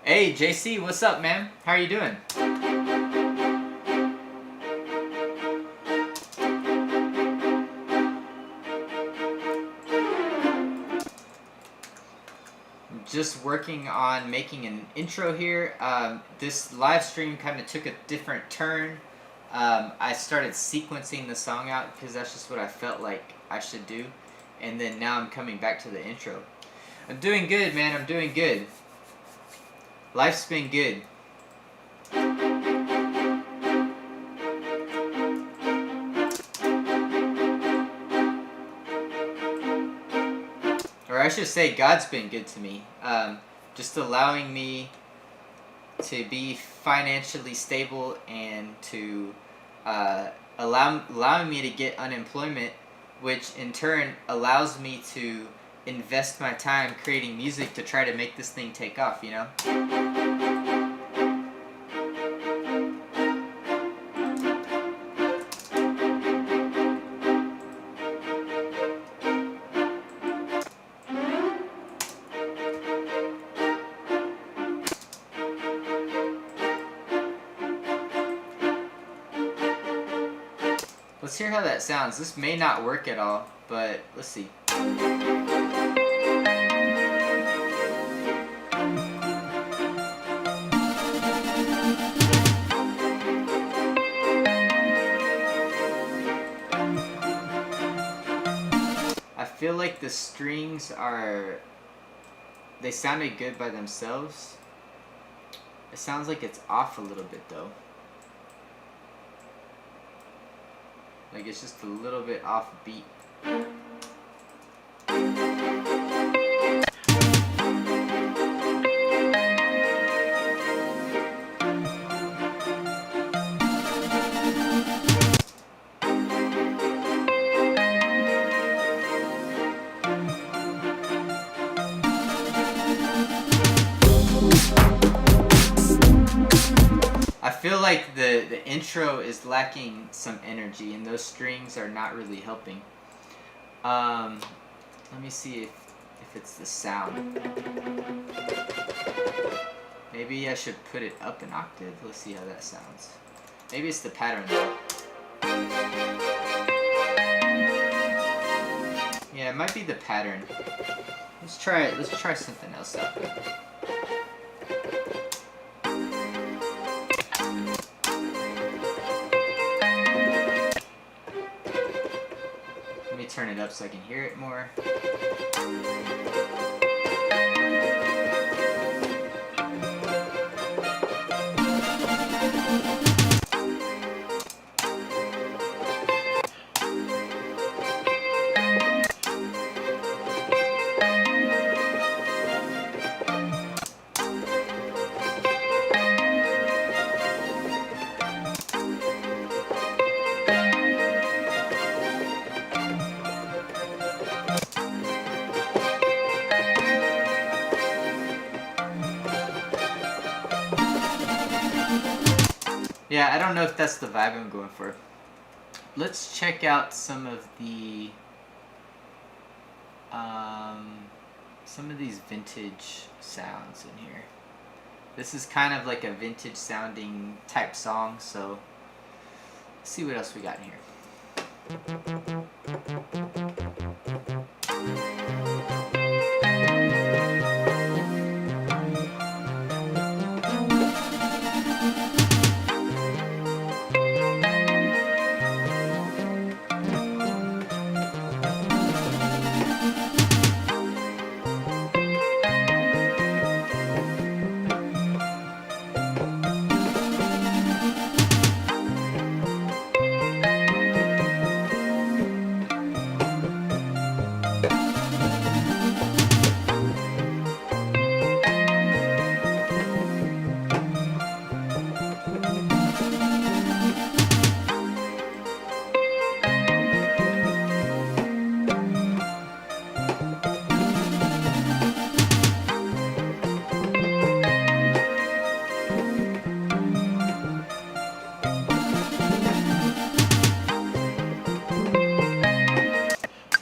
Speaker 1: Hey JC, what's up, man? How are you doing? Just working on making an intro here. This live stream kind of took a different turn. I started sequencing the song out because that's just what I felt like I should do. And then now I'm coming back to the intro. I'm doing good, man. I'm doing good. Life's been good. Or I should say God's been good to me. Just allowing me to be financially stable and to allowing me to get unemployment, which in turn allows me to invest my time creating music to try to make this thing take off, you know? Let's hear how that sounds. This may not work at all, but let's see. I feel like the strings they sounded good by themselves. It sounds like it's off a little bit though. Like it's just a little bit off beat. I feel like the intro is lacking some energy and those strings are not really helping. Let me see if it's the sound. Maybe I should put it up an octave. Let's see how that sounds. Maybe it's the pattern though. Yeah, Yeah, it might be the pattern. Let's try it. Let's try something else out. Let me turn it up so I can hear it more. Yeah, I don't know if that's the vibe I'm going for. Let's check out some of these vintage sounds in here. This is kind of like a vintage sounding type song, so let's see what else we got in here.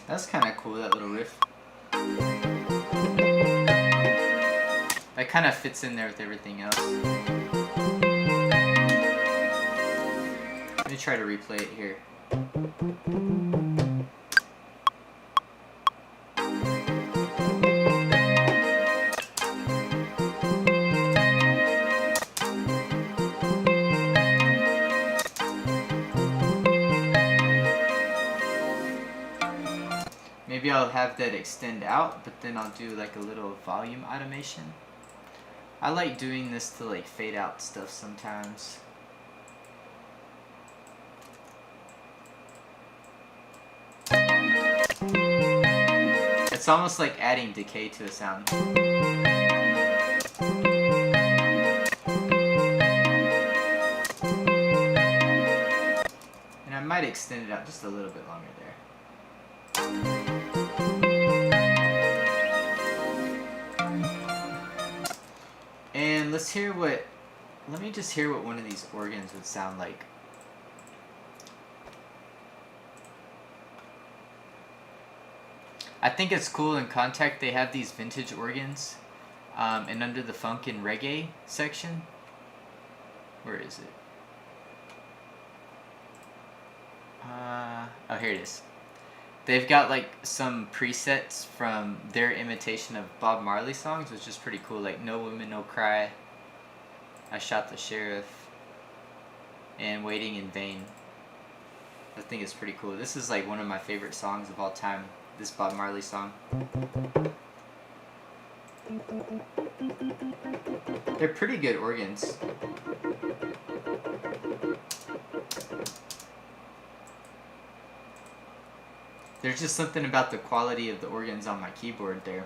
Speaker 1: That's kind of cool, that little riff. That kind of fits in there with everything else. Let me try to replay it here. Maybe I'll have that extend out, but then I'll do like a little volume automation. I like doing this to like fade out stuff sometimes. It's almost like adding decay to a sound. And I might extend it out just a little bit longer there. And let's hear what, let me just hear what one of these organs would sound like. I think it's cool in Contact they have these vintage organs, and under the funk and reggae section, where is it? Oh, here it is. They've got like some presets from their imitation of Bob Marley songs, which is pretty cool. Like No Woman, No Cry, I Shot the Sheriff, and Waiting in Vain. I think it's pretty cool. This is like one of my favorite songs of all time, this Bob Marley song. They're pretty good organs. There's just something about the quality of the organs on my keyboard there.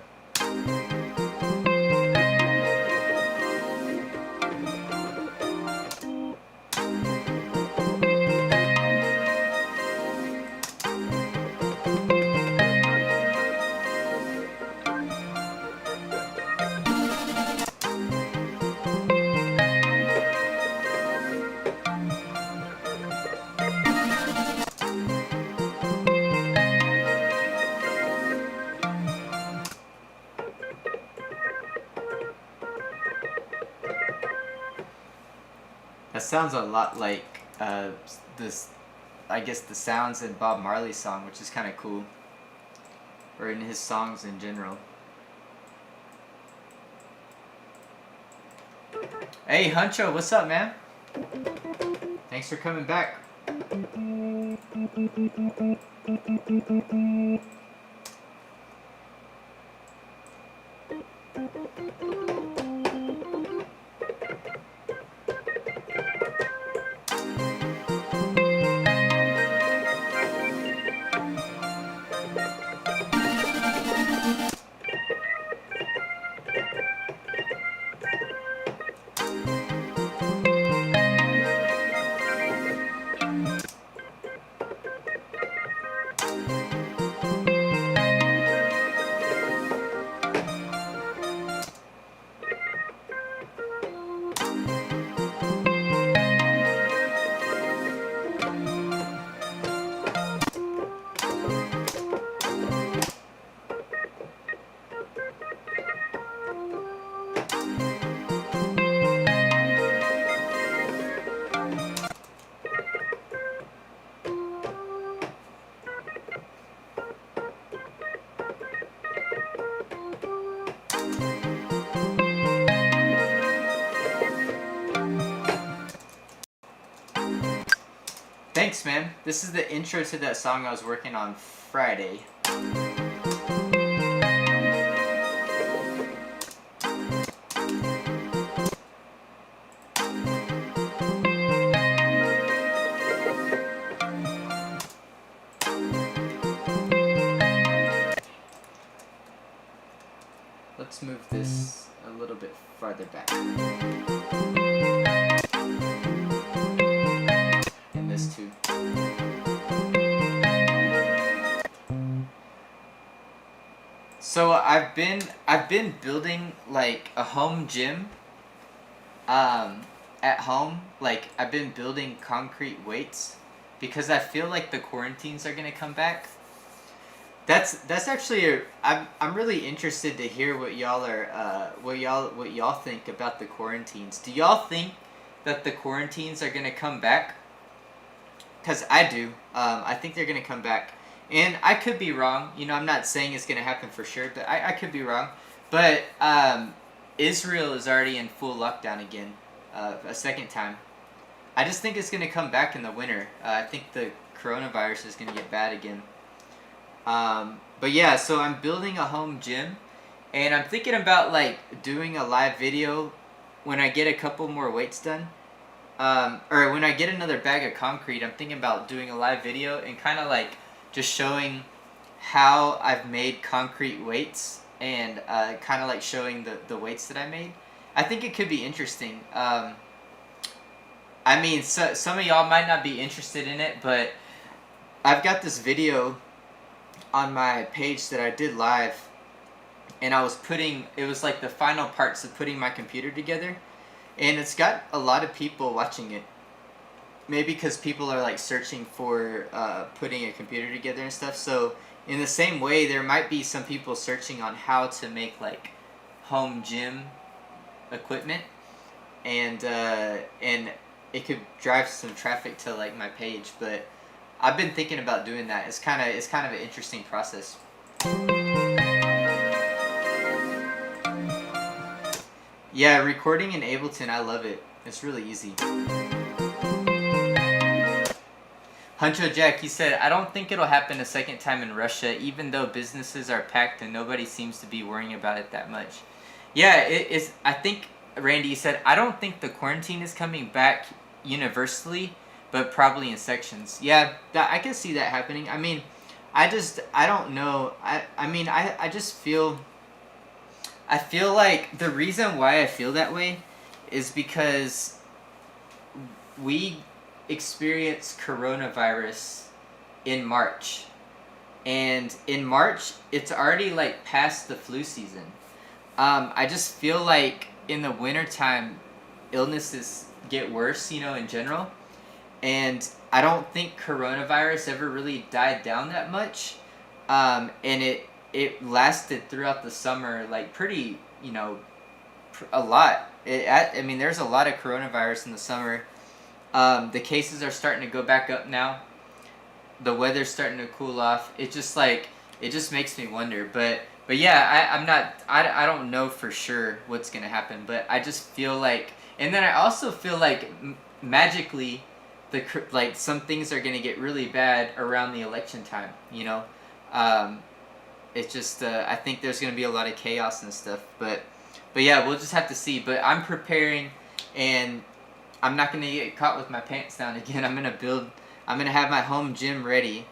Speaker 1: That sounds a lot like this, I guess, the sounds in Bob Marley's song, which is kind of cool. or in his songs in general. Hey Huncho, what's up, man? Thanks for coming back. Thanks, man. This is the intro to that song I was working on Friday. Let's move this a little bit farther back. And this too. So I've been building like a home gym at home. Like I've been building concrete weights because I feel like the quarantines are gonna come back. That's actually I'm really interested to hear what y'all are what y'all think about the quarantines. Do y'all think that the quarantines are gonna come back? Cause I do. I think they're gonna come back, and I could be wrong. You know, I'm not saying it's gonna happen for sure, but I could be wrong. But Israel is already in full lockdown again, a second time. I just think it's gonna come back in the winter. I think the coronavirus is gonna get bad again. But yeah, so I'm building a home gym, and I'm thinking about like doing a live video when I get a couple more weights done, or when I get another bag of concrete. I'm thinking about doing a live video and kind of like just showing how I've made concrete weights and kind of like showing the weights that I made. I think it could be interesting. I mean, some of y'all might not be interested in it, but I've got this video on my page that I did live, and I was it was like the final parts of putting my computer together, and it's got a lot of people watching it. Maybe because people are like searching for putting a computer together and stuff. So in the same way, there might be some people searching on how to make like home gym equipment, and it could drive some traffic to like my page. But I've been thinking about doing that. It's kind of an interesting process. Yeah, recording in Ableton, I love it. It's really easy. Huncho Jack, he said, I don't think it'll happen a second time in Russia, even though businesses are packed and nobody seems to be worrying about it that much. Yeah, it is. I think Randy said, I don't think the quarantine is coming back universally, but probably in sections. Yeah, I can see that happening. I mean, I don't know. I just feel like the reason why I feel that way is because we experienced coronavirus in March. And in March, it's already like past the flu season. I just feel like in the wintertime, illnesses get worse, you know, in general. And I don't think coronavirus ever really died down that much. And it lasted throughout the summer, like pretty, you know, a lot. I mean, there's a lot of coronavirus in the summer. The cases are starting to go back up now. The weather's starting to cool off. It's just like, it just makes me wonder. But yeah, I'm not. I don't know for sure what's gonna happen, but I just feel like, and then I also feel like magically, like some things are gonna get really bad around the election time. You know, um, it's just I think there's gonna be a lot of chaos and stuff. But yeah, we'll just have to see. But I'm preparing, and I'm not gonna get caught with my pants down again. I'm gonna have my home gym ready.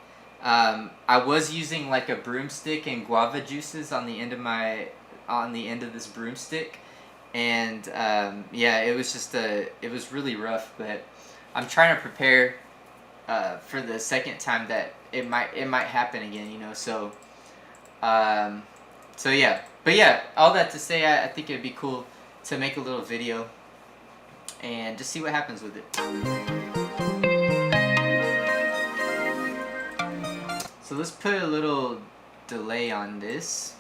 Speaker 1: I was using like a broomstick and guava juices on the end of this broomstick, and yeah, it was just it was really rough. But I'm trying to prepare for the second time that it might happen again. You know, so yeah. But yeah, all that to say, I think it'd be cool to make a little video and just see what happens with it. So let's put a little delay on this.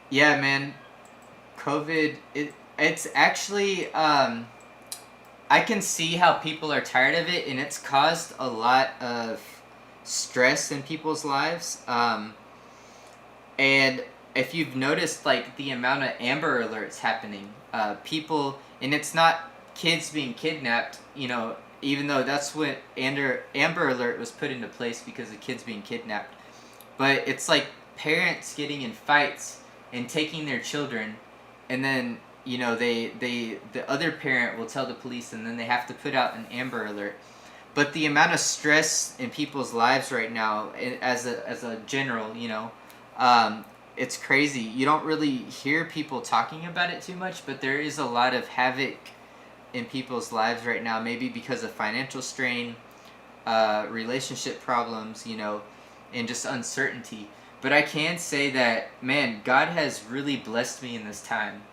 Speaker 1: Yeah, man, COVID, it's actually, I can see how people are tired of it, and it's caused a lot of stress in people's lives. And if you've noticed, like, the amount of Amber Alerts happening, people, and it's not kids being kidnapped, you know, even though that's what Amber Alert was put into place because of kids being kidnapped. But it's like parents getting in fights and taking their children, and then, you know, the other parent will tell the police, and then they have to put out an Amber Alert. But the amount of stress in people's lives right now, as a general, you know, it's crazy. You don't really hear people talking about it too much, but there is a lot of havoc in people's lives right now, maybe because of financial strain, relationship problems, you know, and just uncertainty. But I can say that, man, God has really blessed me in this time.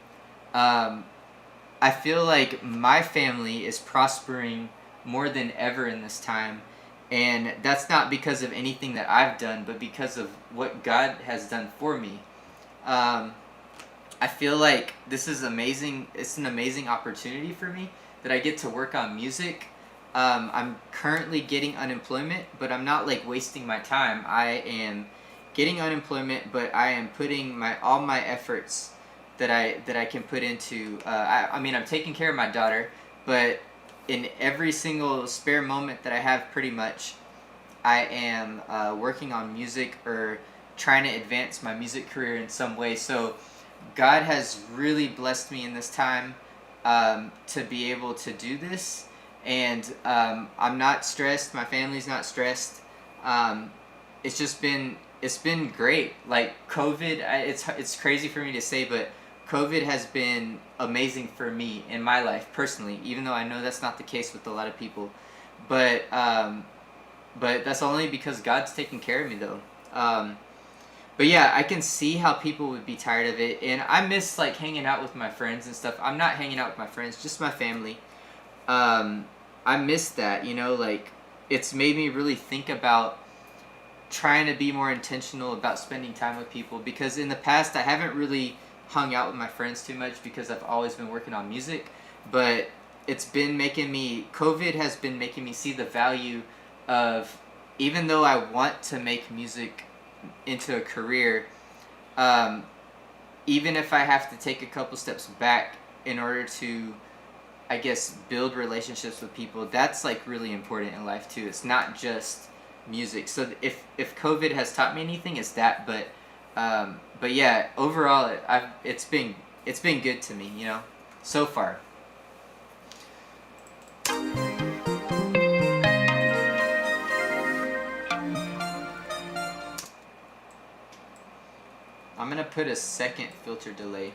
Speaker 1: I feel like my family is prospering more than ever in this time, and that's not because of anything that I've done, but because of what God has done for me. I feel like this is amazing. It's an amazing opportunity for me that I get to work on music. I'm currently getting unemployment, but I'm not like wasting my time. I am getting unemployment, but I am putting all my efforts that I can put into. I mean, I'm taking care of my daughter, but in every single spare moment that I have, pretty much, I am working on music or trying to advance my music career in some way. So God has really blessed me in this time to be able to do this, and I'm not stressed. My family's not stressed. It's been great. Like COVID, it's crazy for me to say, but COVID has been amazing for me in my life personally, even though I know that's not the case with a lot of people. But that's only because God's taking care of me, though. But yeah, I can see how people would be tired of it, and I miss like hanging out with my friends and stuff. I'm not hanging out with my friends, just my family. I miss that, you know, like it's made me really think about trying to be more intentional about spending time with people, because in the past I haven't really hung out with my friends too much because I've always been working on music. But COVID has been making me see the value of, even though I want to make music into a career, even if I have to take a couple steps back in order to, I guess, build relationships with people, that's like really important in life too. It's not just music. So if COVID has taught me anything, it's that. But yeah, overall, it's been good to me, you know, so far. I'm gonna put a second filter delay.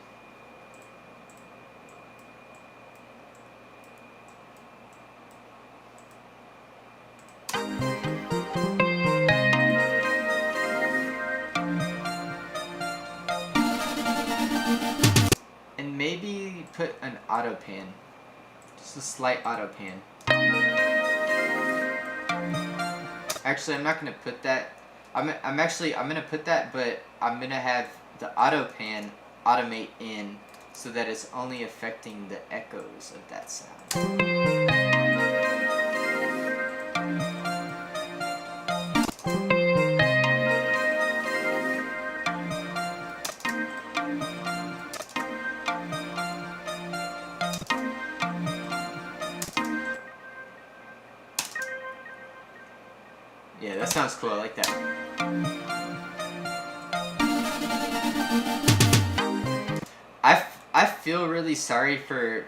Speaker 1: And maybe put an auto pan. Just a slight auto pan. Actually, I'm not gonna put that. I'm gonna put that, but I'm gonna have the auto pan automate in so that it's only affecting the echoes of that sound. That sounds cool. I like that. I feel really sorry for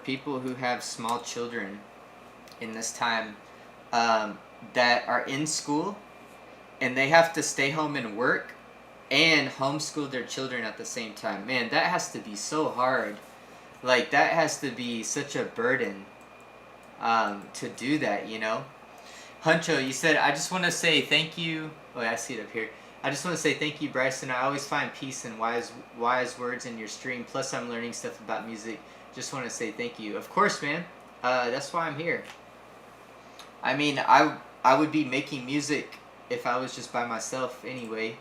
Speaker 1: people who have small children in this time that are in school and they have to stay home and work and homeschool their children at the same time. Man, that has to be so hard. Like, that has to be such a burden to do that, you know? Huncho, you said, I just want to say thank you. Oh, yeah, I see it up here. I just want to say thank you, Bryson. I always find peace and wise words in your stream. Plus, I'm learning stuff about music. Just want to say thank you. Of course, man. That's why I'm here. I mean, I would be making music if I was just by myself anyway.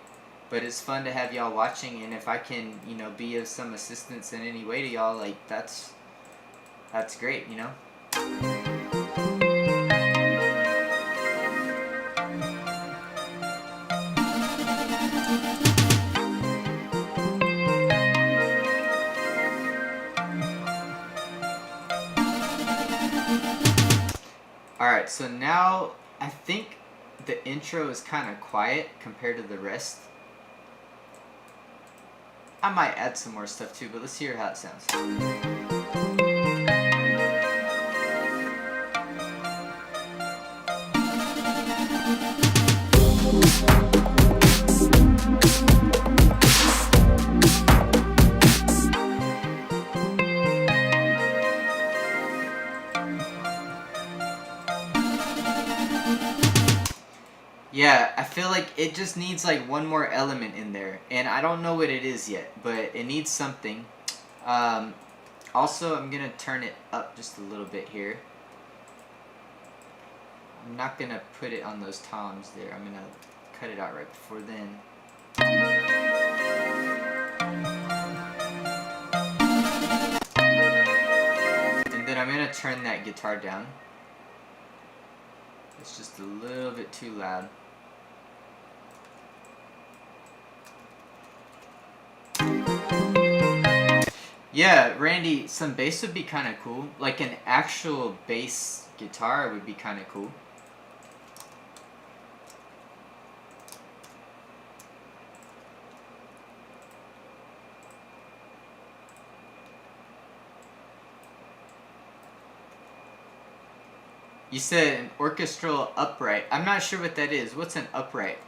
Speaker 1: But it's fun to have y'all watching, and if I can, you know, be of some assistance in any way to y'all, like, that's great, you know? Alright, so now I think the intro is kind of quiet compared to the rest. I might add some more stuff too, but let's hear how it sounds. Yeah, I feel like it just needs like one more element in there, and I don't know what it is yet, but it needs something. Also, I'm gonna turn it up just a little bit here. I'm not gonna put it on those toms there. I'm gonna cut it out right before then. And then I'm gonna turn that guitar down. It's just a little bit too loud. Yeah, Randy, some bass would be kind of cool. Like an actual bass guitar would be kind of cool. You said an orchestral upright. I'm not sure what that is. What's an upright?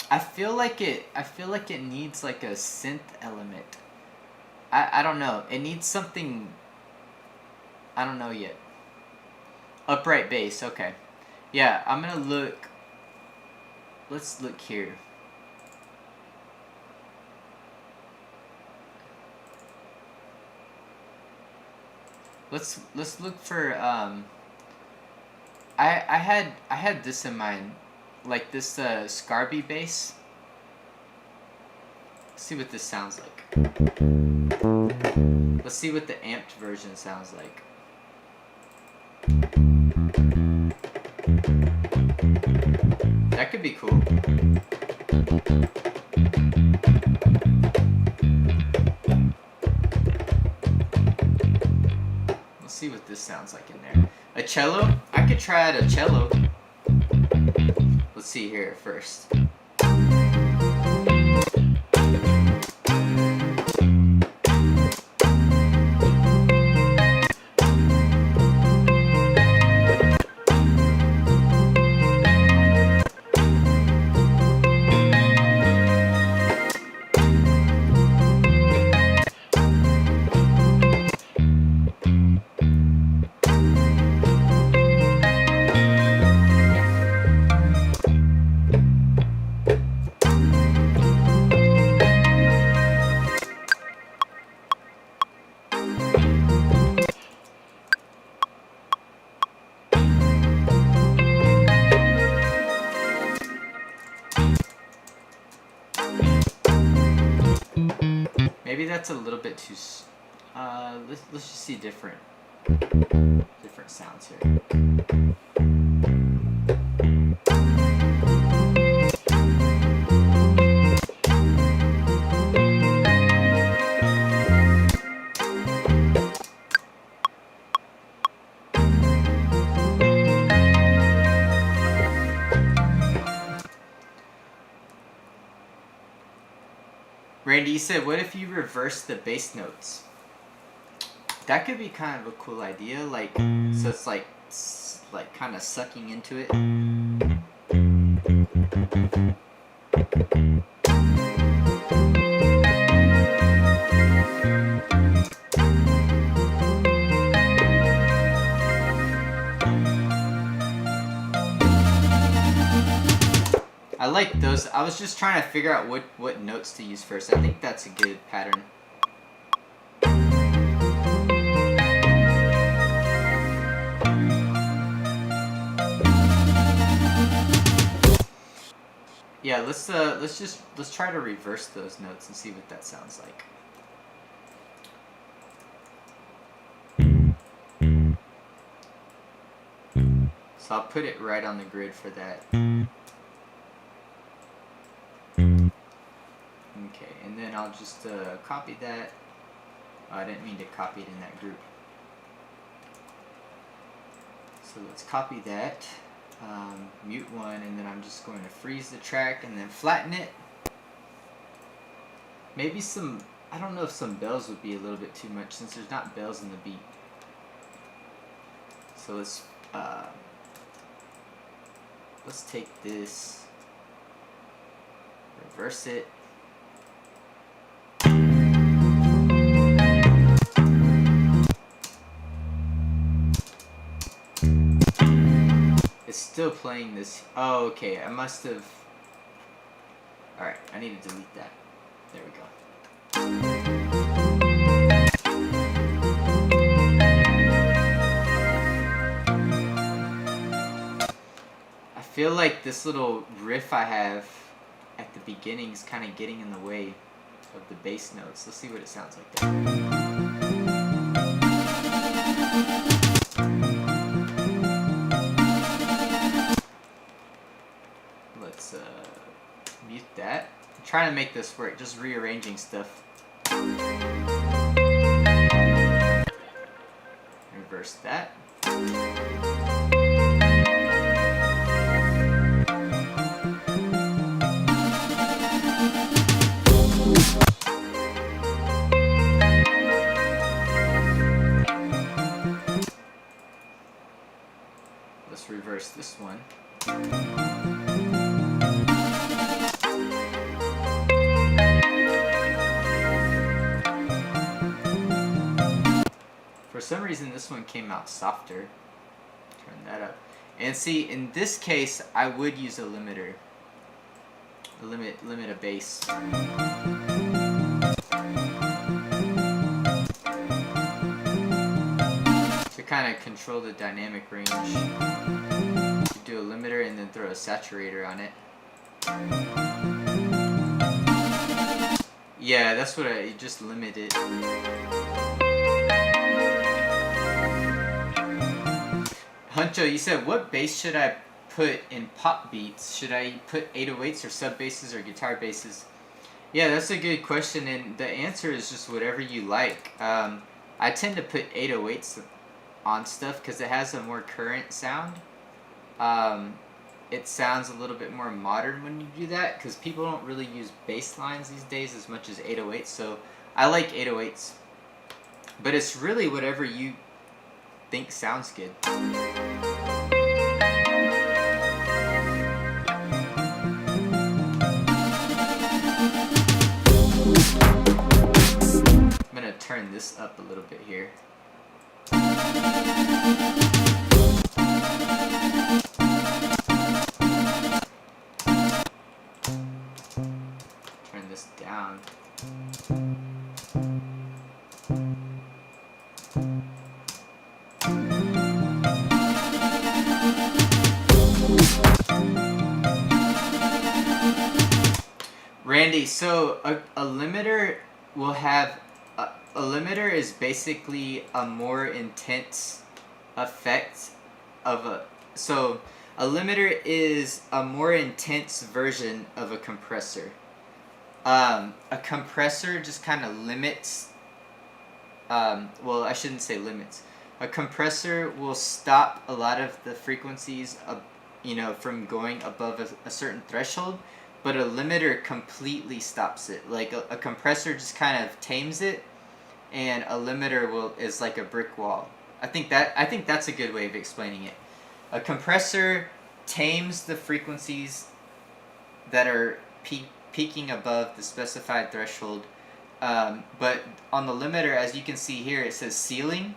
Speaker 1: I feel like it needs like a synth element. I don't know. It needs something. I don't know yet. Upright bass. Okay. Yeah, I'm gonna look. Let's look here. Let's look for I had this in mind, like this Scarby bass. Let's see what this sounds like. Let's see what the amped version sounds like. That could be cool. Let's see what this sounds like in there. A cello? I could try out a cello. Let's see here first. Maybe that's a little bit too. Let's just see different sounds here. Randy, you said, what if you reverse the bass notes? That could be kind of a cool idea. Like, so it's like kind of sucking into it. I like those. I was just trying to figure out what notes to use first. I think that's a good pattern. Yeah, let's try to reverse those notes and see what that sounds like. So I'll put it right on the grid for that. Okay, and then I'll just copy that. Oh, I didn't mean to copy it in that group. So let's copy that, mute one, and then I'm just going to freeze the track and then flatten it. Maybe some, I don't know if some bells would be a little bit too much since there's not bells in the beat. So let's take this, reverse it. It's still playing this. Oh, okay. I must have. Alright, I need to delete that. There we go. I feel like this little riff I have at the beginning is kind of getting in the way of the bass notes. Let's see what it sounds like there. Let's mute that. I'm trying to make this work, just rearranging stuff. Reverse that. Let's reverse this one. For some reason this one came out softer. Turn that up. And see, in this case I would use a limiter. Limit a bass. To kind of control the dynamic range. You do a limiter and then throw a saturator on it. Yeah, that's what you just limit it. Huncho, you said, what bass should I put in pop beats? Should I put 808s or sub basses or guitar basses? Yeah, that's a good question, and the answer is just whatever you like. I tend to put 808s on stuff because it has a more current sound. It sounds a little bit more modern when you do that because people don't really use bass lines these days as much as 808s, so I like 808s. But it's really whatever you think sounds good. I'm gonna turn this up a little bit here. Turn this down. Randy, so a limiter will have a limiter is basically a more intense effect of a limiter is a more intense version of a compressor. A compressor just kind of limits. Well, I shouldn't say limits. A compressor will stop a lot of the frequencies of, from going above a certain threshold. but a limiter completely stops it. Like a compressor just kind of tames it, and a limiter is like a brick wall. I think that's a good way of explaining it. A compressor tames the frequencies that are peaking above the specified threshold, but on the limiter, as you can see here, it says ceiling,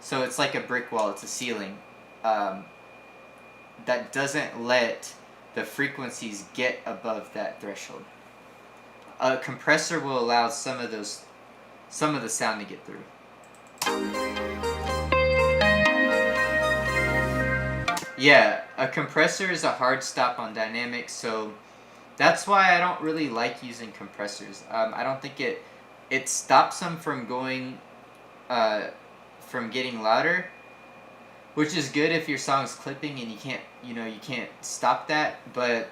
Speaker 1: so it's like a brick wall. It's a ceiling that doesn't let the frequencies get above that threshold. A compressor will allow some of the sound to get through. Yeah, a compressor is a hard stop on dynamics, so that's why I don't really like using compressors. I don't think it stops them from going from getting louder, which is good if your song's clipping and you can't stop that. But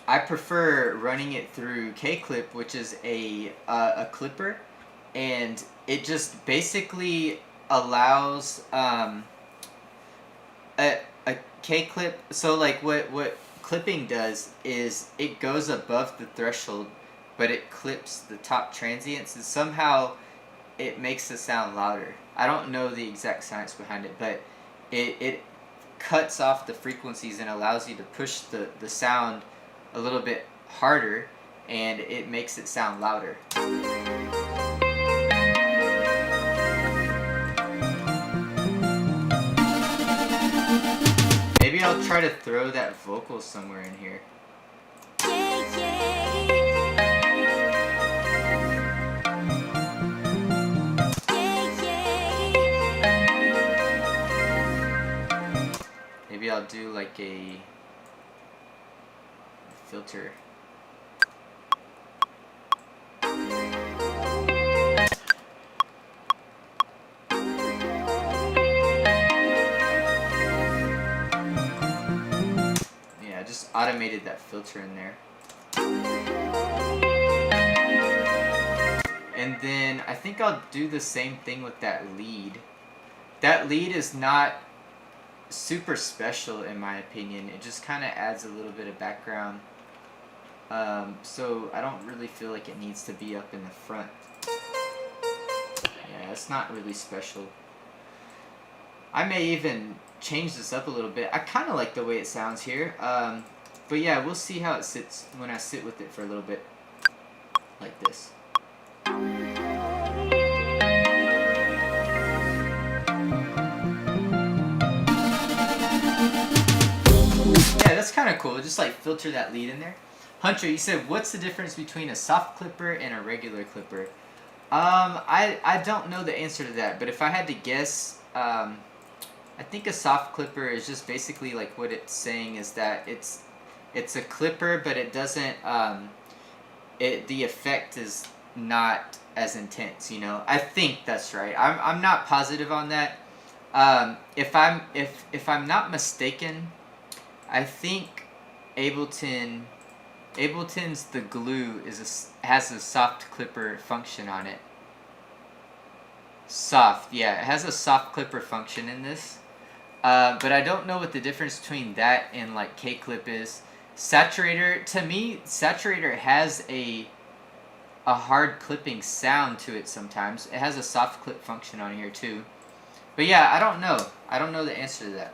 Speaker 1: I prefer running it through K-Clip, which is a clipper, and it just basically allows a K-Clip. So like what clipping does is it goes above the threshold, but it clips the top transients, and somehow it makes the sound louder. I don't know the exact science behind it, but it cuts off the frequencies and allows you to push the sound a little bit harder, and it makes it sound louder. Maybe I'll try to throw that vocal somewhere in here. Maybe I'll do like a filter. Yeah, I just automated that filter in there. And then I think I'll do the same thing with that lead. That lead is not super special in my opinion. It just kind of adds a little bit of background. So I don't really feel like it needs to be up in the front. Yeah, it's not really special. I may even change this up a little bit. I kind of like the way it sounds here. But yeah, we'll see how it sits when I sit with it for a little bit. Like this. Yeah, that's kind of cool. Just like filter that lead in there. Hunter, you said, what's the difference between a soft clipper and a regular clipper? I don't know the answer to that, but if I had to guess, I think a soft clipper is just basically like what it's saying is that it's a clipper, but it doesn't, the effect is not as intense, you know? I think that's right. I'm not positive on that. If I'm not mistaken, I think Ableton's the glue has a soft clipper function on it. Soft, yeah, it has a soft clipper function in this. But I don't know what the difference between that and like K-Clip is. Saturator, to me, Saturator has a hard clipping sound to it sometimes. It has a soft clip function on here too. But yeah, I don't know. I don't know the answer to that.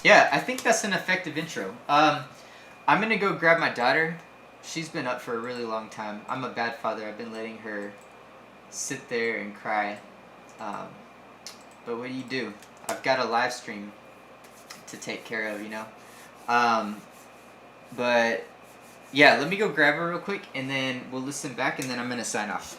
Speaker 1: Yeah, I think that's an effective intro. I'm going to go grab my daughter. She's been up for a really long time. I'm a bad father. I've been letting her sit there and cry. But what do? I've got a live stream to take care of, you know? But yeah, let me go grab her real quick, and then we'll listen back, and then I'm going to sign off.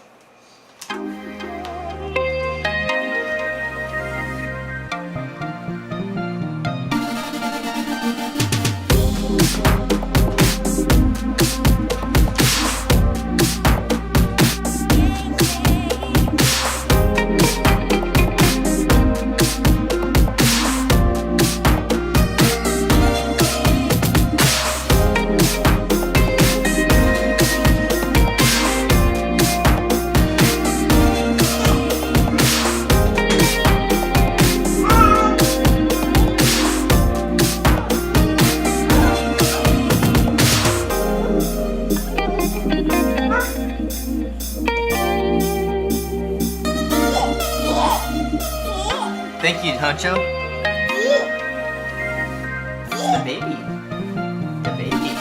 Speaker 1: Thank you, Honcho. The baby. The baby.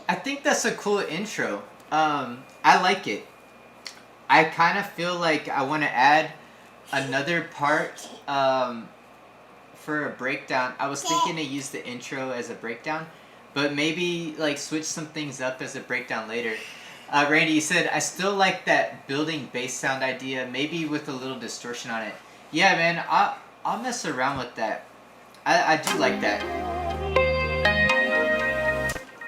Speaker 1: I think that's a cool intro. I like it. I kind of feel like I want to add another part for a breakdown. I was thinking to use the intro as a breakdown, but maybe like switch some things up as a breakdown later. Randy, you said, I still like that building bass sound idea, maybe with a little distortion on it. Yeah, man, I'll mess around with that. I do like that.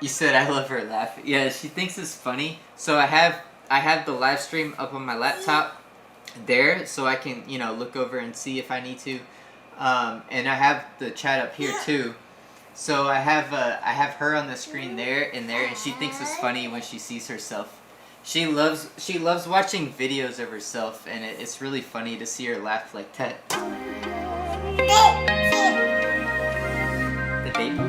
Speaker 1: You said I love her laugh. Yeah, she thinks it's funny. So I have the live stream up on my laptop there, so I can look over and see if I need to. And I have the chat up here too. So I have her on the screen there, and she thinks it's funny when she sees herself. She loves watching videos of herself, and it's really funny to see her laugh like that. The baby.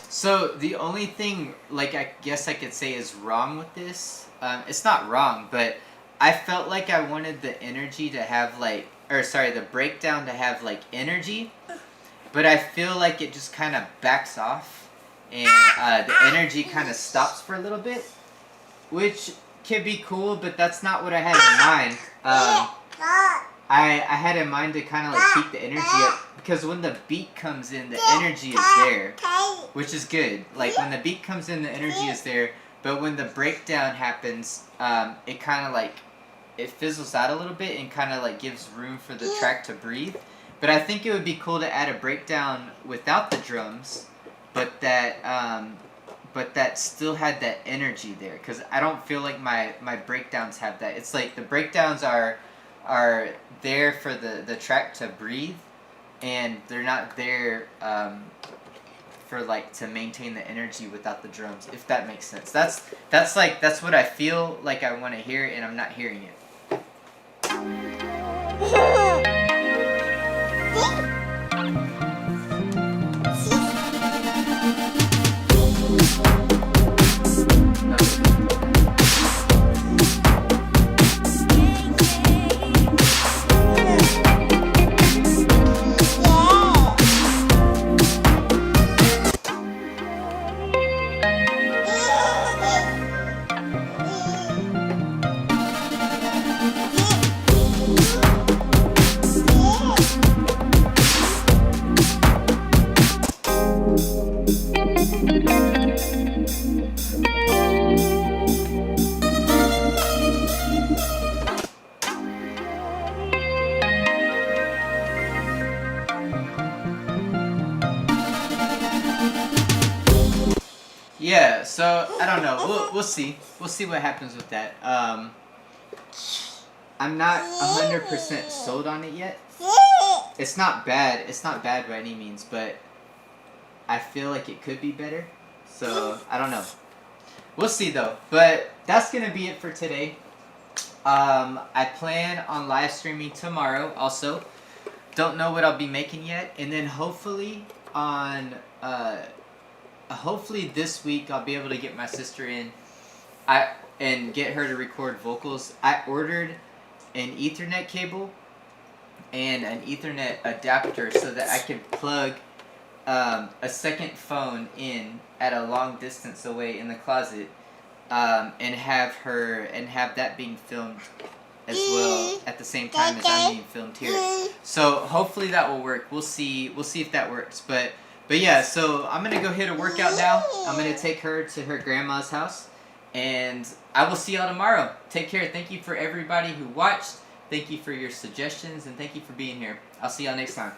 Speaker 1: So the only thing, like, I guess I could say is wrong with this, it's not wrong, but I felt like I wanted the energy to have the breakdown to have like energy, but I feel like it just kind of backs off, and the energy kind of stops for a little bit, which could be cool, but that's not what I had in mind. I had in mind to kind of like keep the energy up, because when the beat comes in, the energy is there, which is good. Like when the beat comes in, the energy is there, but when the breakdown happens, it kind of like, it fizzles out a little bit and kind of like gives room for the track to breathe. But I think it would be cool to add a breakdown without the drums, but that still had that energy there, because I don't feel like my breakdowns have that. It's like the breakdowns are there for the track to breathe, and they're not there for like to maintain the energy without the drums, if that makes sense. That's what I feel like I want to hear, and I'm not hearing it. Yeah, so I don't know. We'll see. We'll see what happens with that. I'm not 100% sold on it yet. It's not bad. It's not bad by any means, but I feel like it could be better. So I don't know. We'll see though. But that's gonna be it for today. I plan on live streaming tomorrow. Also, don't know what I'll be making yet, and then hopefully hopefully this week I'll be able to get my sister in and get her to record vocals. I ordered an Ethernet cable, and an Ethernet adapter so that I can plug a second phone in at a long distance away in the closet, and have that being filmed as well at the same time as I'm being filmed here. So hopefully that will work. We'll see if that works. But yeah, so I'm gonna go hit a workout now. I'm gonna take her to her grandma's house, and I will see y'all tomorrow. Take care. Thank you for everybody who watched. Thank you for your suggestions, and thank you for being here. I'll see y'all next time.